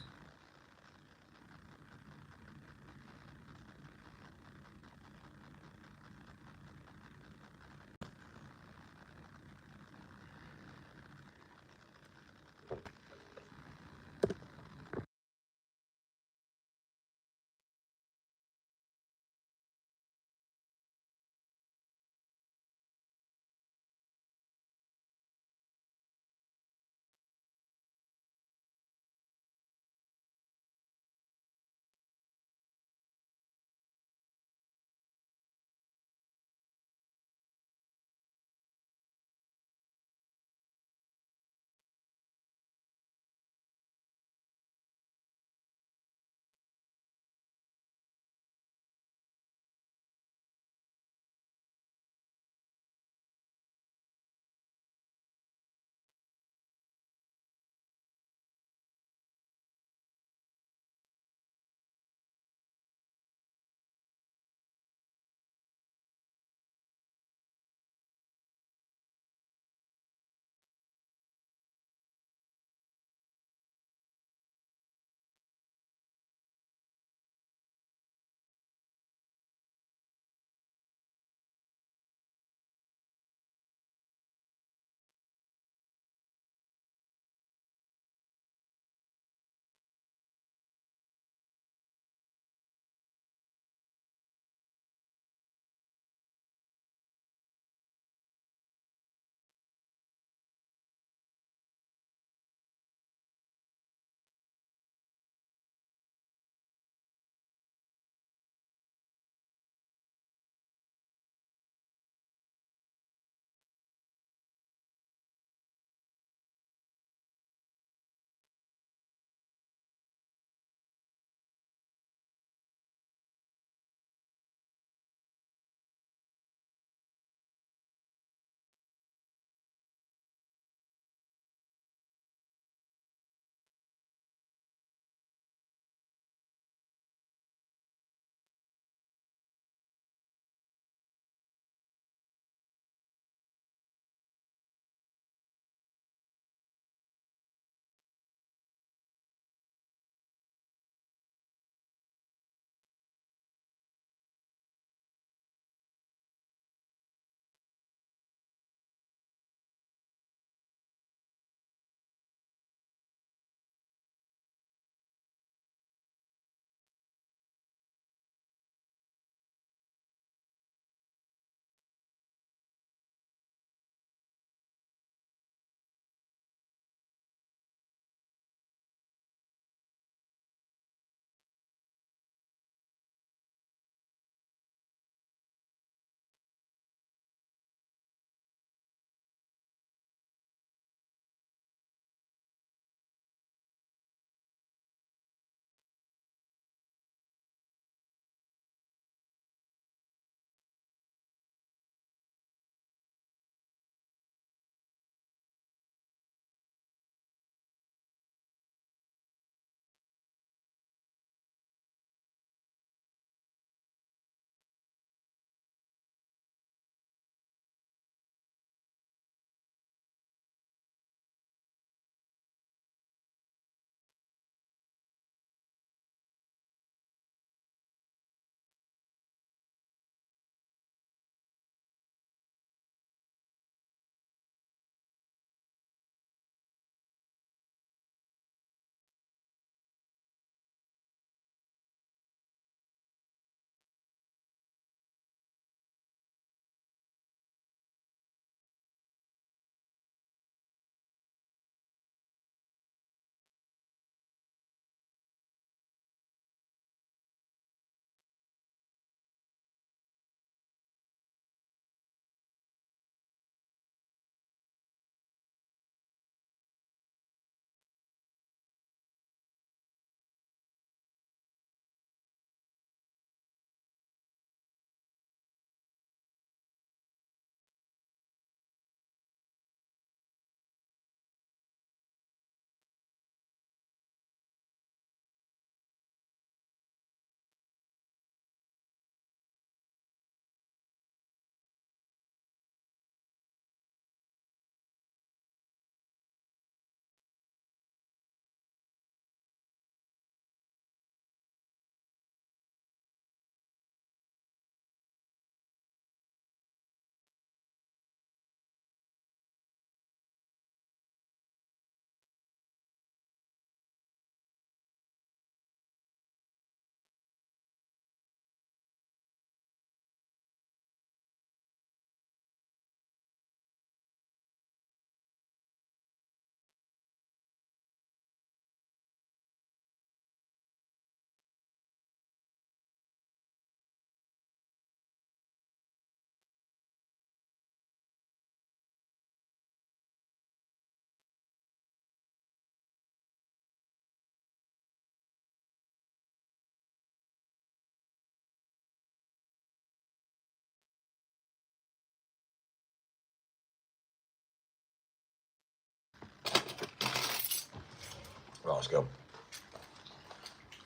Right, let's go.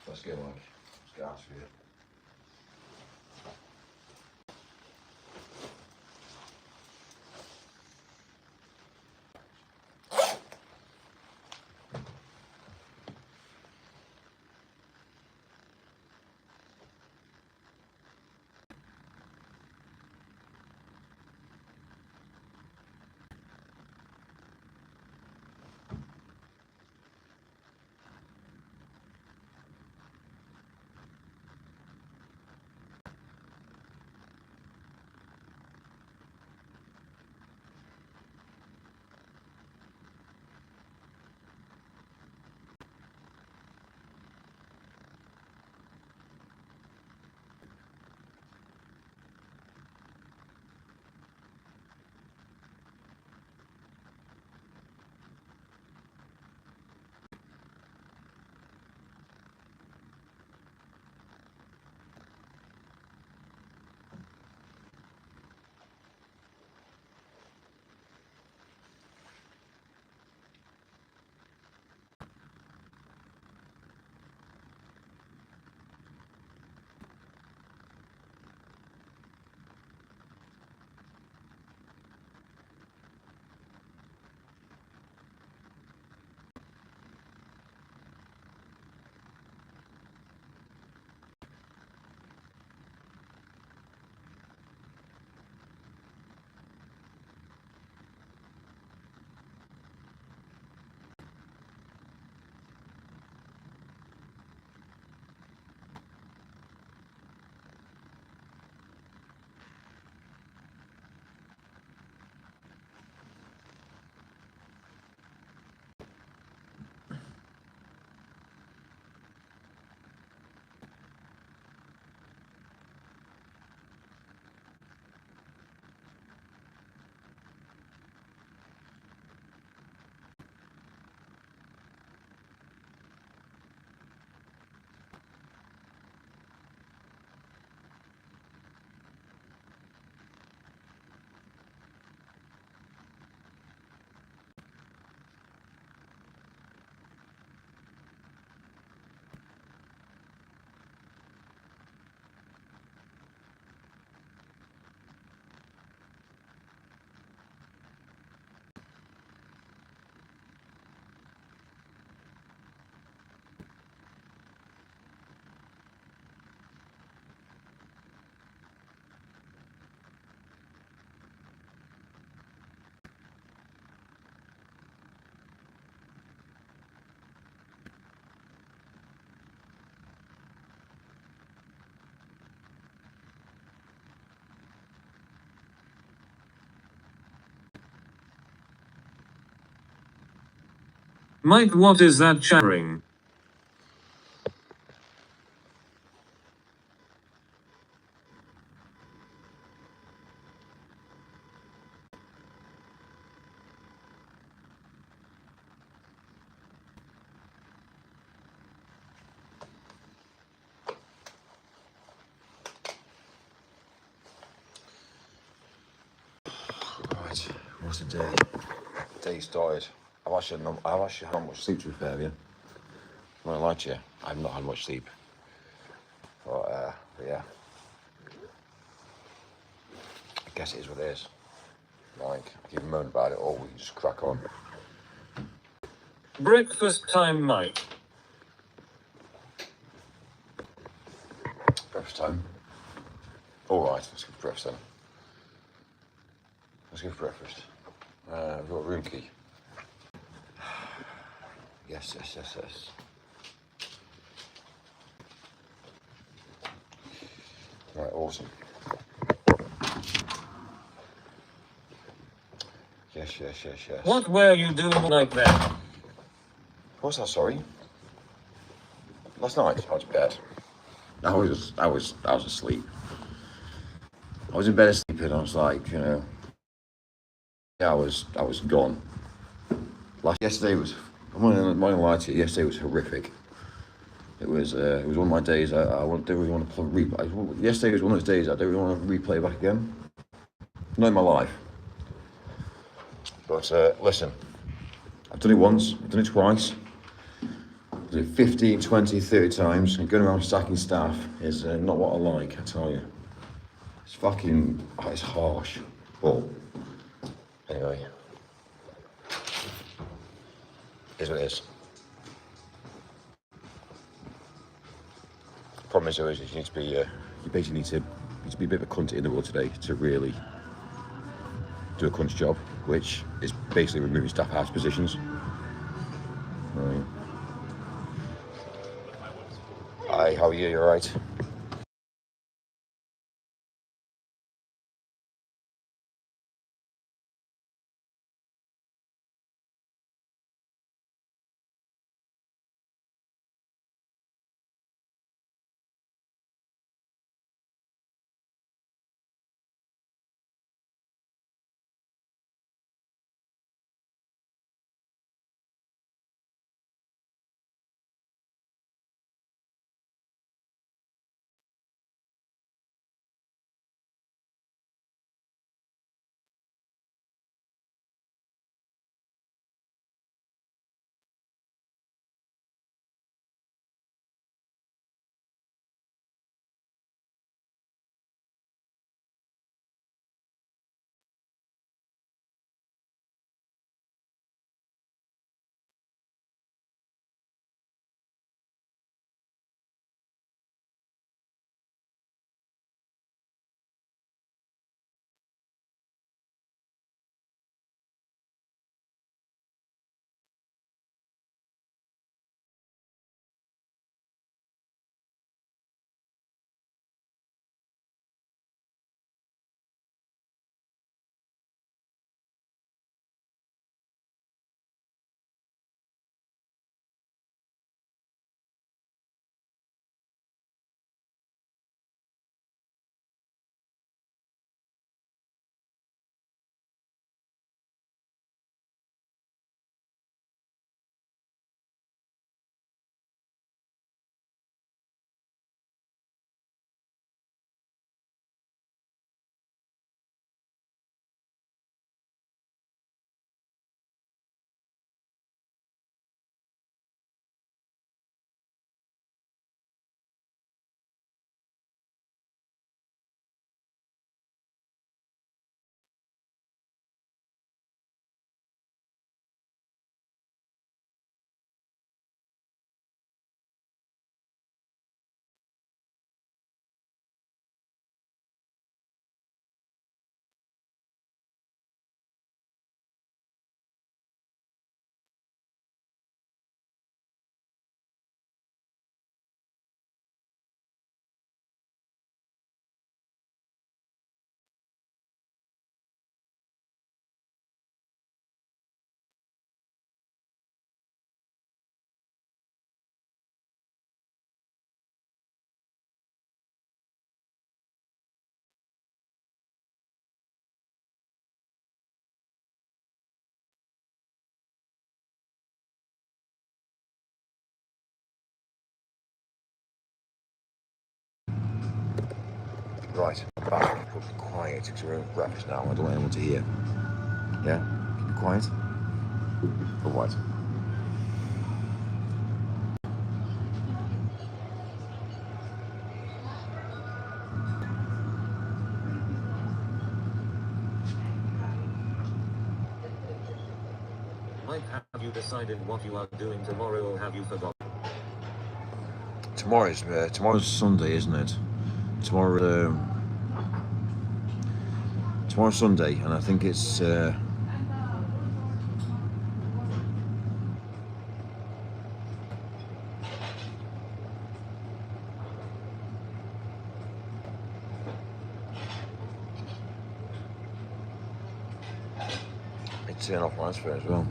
Let's get out of here. Mike, what is that chattering? Right, what's the day? Day started. I've actually had not much sleep, to be fair with you. I'm not gonna lie to you, I've not had much sleep. But yeah. I guess it is what it is. Like, I keep moaning about it, or we can just crack on. Breakfast time, Mike. Breakfast time. Alright, let's go for breakfast then. Let's go for breakfast. We've got a room key. Yes. Right, awesome. Yes. What were you doing like that? What's that, sorry? Last night, I was in bed. I was asleep. I was in bed asleep and I was like, you know, yeah, I was gone. Yesterday was, I'm not gonna lie to you, yesterday was horrific. It was one of my days I don't really want to replay. Yesterday was one of those days I don't really want to replay back again. Not in my life. But listen, I've done it once, I've done it twice. 15, 20, 30 times and going around stacking staff is not what I like, I tell you. It's fucking, it's harsh, but anyway, is what it is. Problem is, though, is you need to be, you basically need to be a bit of a cunt in the world today to really do a cunt's job, which is basically removing staff out of positions. Right. Hi, how are you? You alright? Right, back. Be quiet because we're in breakfast now. I don't want anyone to hear. Yeah? Keep it quiet. Or what? Mike, have you decided what you are doing tomorrow or have you forgotten? Tomorrow's Sunday, isn't it? Tomorrow's Sunday, and I think it's turn off transfer as well.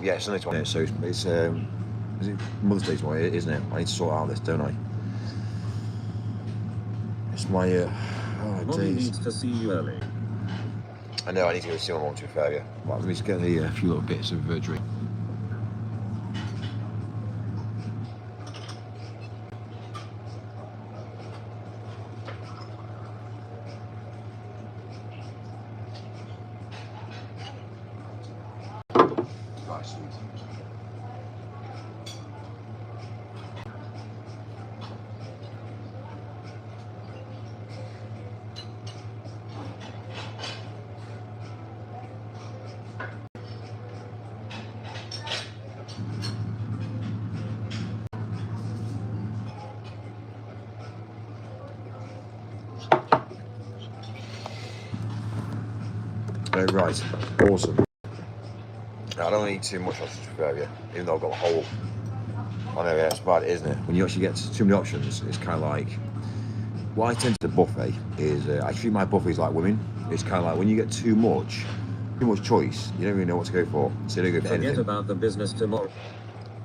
Yeah, Sunday tomorrow. So it's is it Mother's Day tomorrow, isn't it? I need to sort out this, don't I? It's my Mommy days. needs to see you early. I know I need to go see my mum, to be fair, yeah. Well, let me just get a few little bits of drink. Nice, sweet. Right, awesome. I don't eat too much sausage for you, even though I've got the whole. I know, yeah, it's bad, isn't it? When you actually get too many options, it's kind of like. What I tend to do buffet is I treat my buffets like women. It's kind of like when you get too much choice, you don't really know what to go for, so you don't go for anything. Forget about the business tomorrow.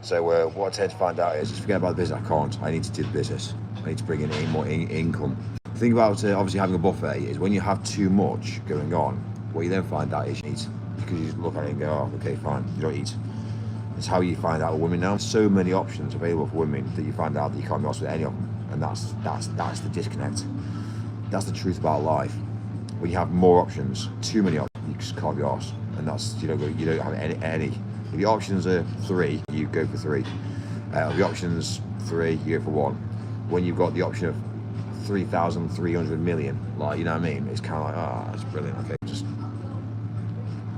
So what I tend to find out is just forget about the business. I can't. I need to do the business. I need to bring in more income. The thing about obviously having a buffet is when you have too much going on, what you then find out is you eat, because you just look at it and go, oh, okay, fine, you don't eat. It's how you find out with women now. So many options available for women that you find out that you can't be honest with any of them, and that's the disconnect. That's the truth about life. When you have more options, too many options, you just can't be arsed, and that's you don't have any. If your options are 3, you go for 3. If your options 3, you go for 1. When you've got the option of 3,300 million, like, you know what I mean? It's kind of like, that's brilliant. Okay, just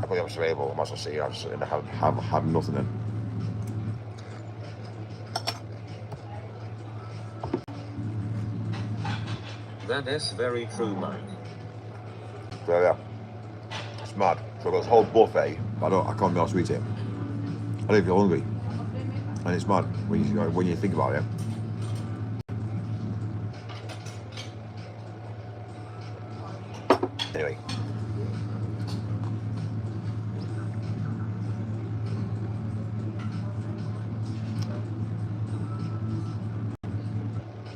I've got the options available. I might as well see. I just have nothing then. That is very true, Mike. So yeah, it's mad. So I've got this whole buffet, but I can't be honest with it. I don't feel hungry, and it's mad when you think about it. Anyway.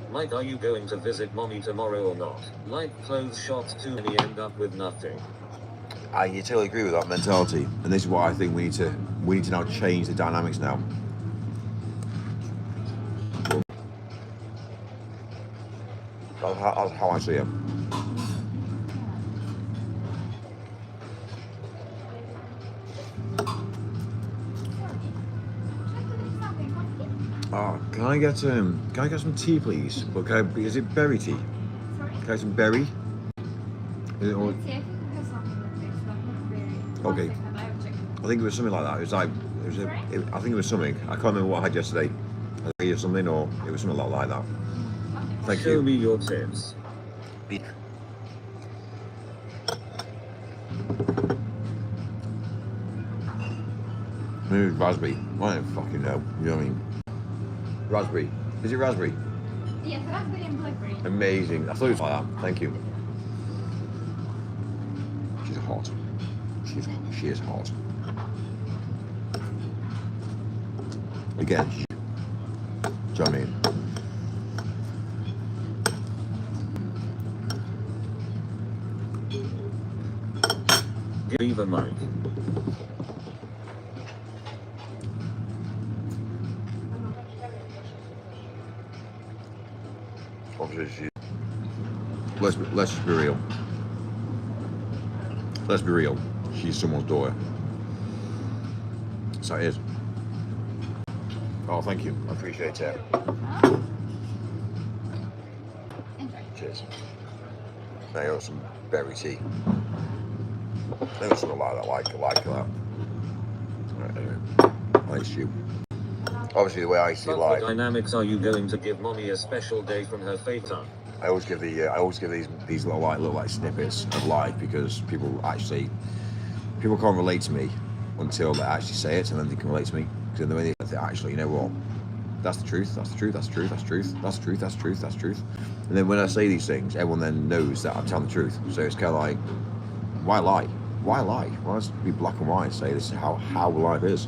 Mike, are you going to visit mommy tomorrow or not? Like clothes shops too many end up with nothing. I totally agree with that mentality, and this is what I think we need to now change the dynamics now. That's how I see it. Oh, can I get some tea, please? But is it berry tea? Sorry? Can I get some berry? Is it all, Let's see, I think it has something with this, but not very. Okay. One second, I have checked. I think it was something like that. I think it was something. I can't remember what I had yesterday. I think it was something, or it was something like that. Thank Show you. me your tips. Maybe it's raspberry. I don't fucking know. You know what I mean? Raspberry. Is it raspberry? Yes, raspberry and blackberry. Amazing. I thought it was like that. Thank you. She's hot. She is hot. Again, do you know what I mean? Give a Mike. Obviously, let's just be real. Let's be real. She's someone's daughter. So it is. Oh, thank you. I appreciate it. Enjoy. Cheers. Now you got some berry tea. I think it's something like that, like that. Right, anyway. Thanks you. Obviously, the way I see But life, what dynamics are you going to give mommy a special day from her FaceTime? I always give these little snippets of life, because people can't relate to me until they actually say it, and then they can relate to me. Because then they think, actually, you know what? That's the truth. That's the truth. That's the truth. That's the truth. That's the truth. That's the truth. That's the truth. And then when I say these things, everyone then knows that I'm telling the truth. So it's kind of like, why lie? Why lie? Why not just be black and white and say this is how life is?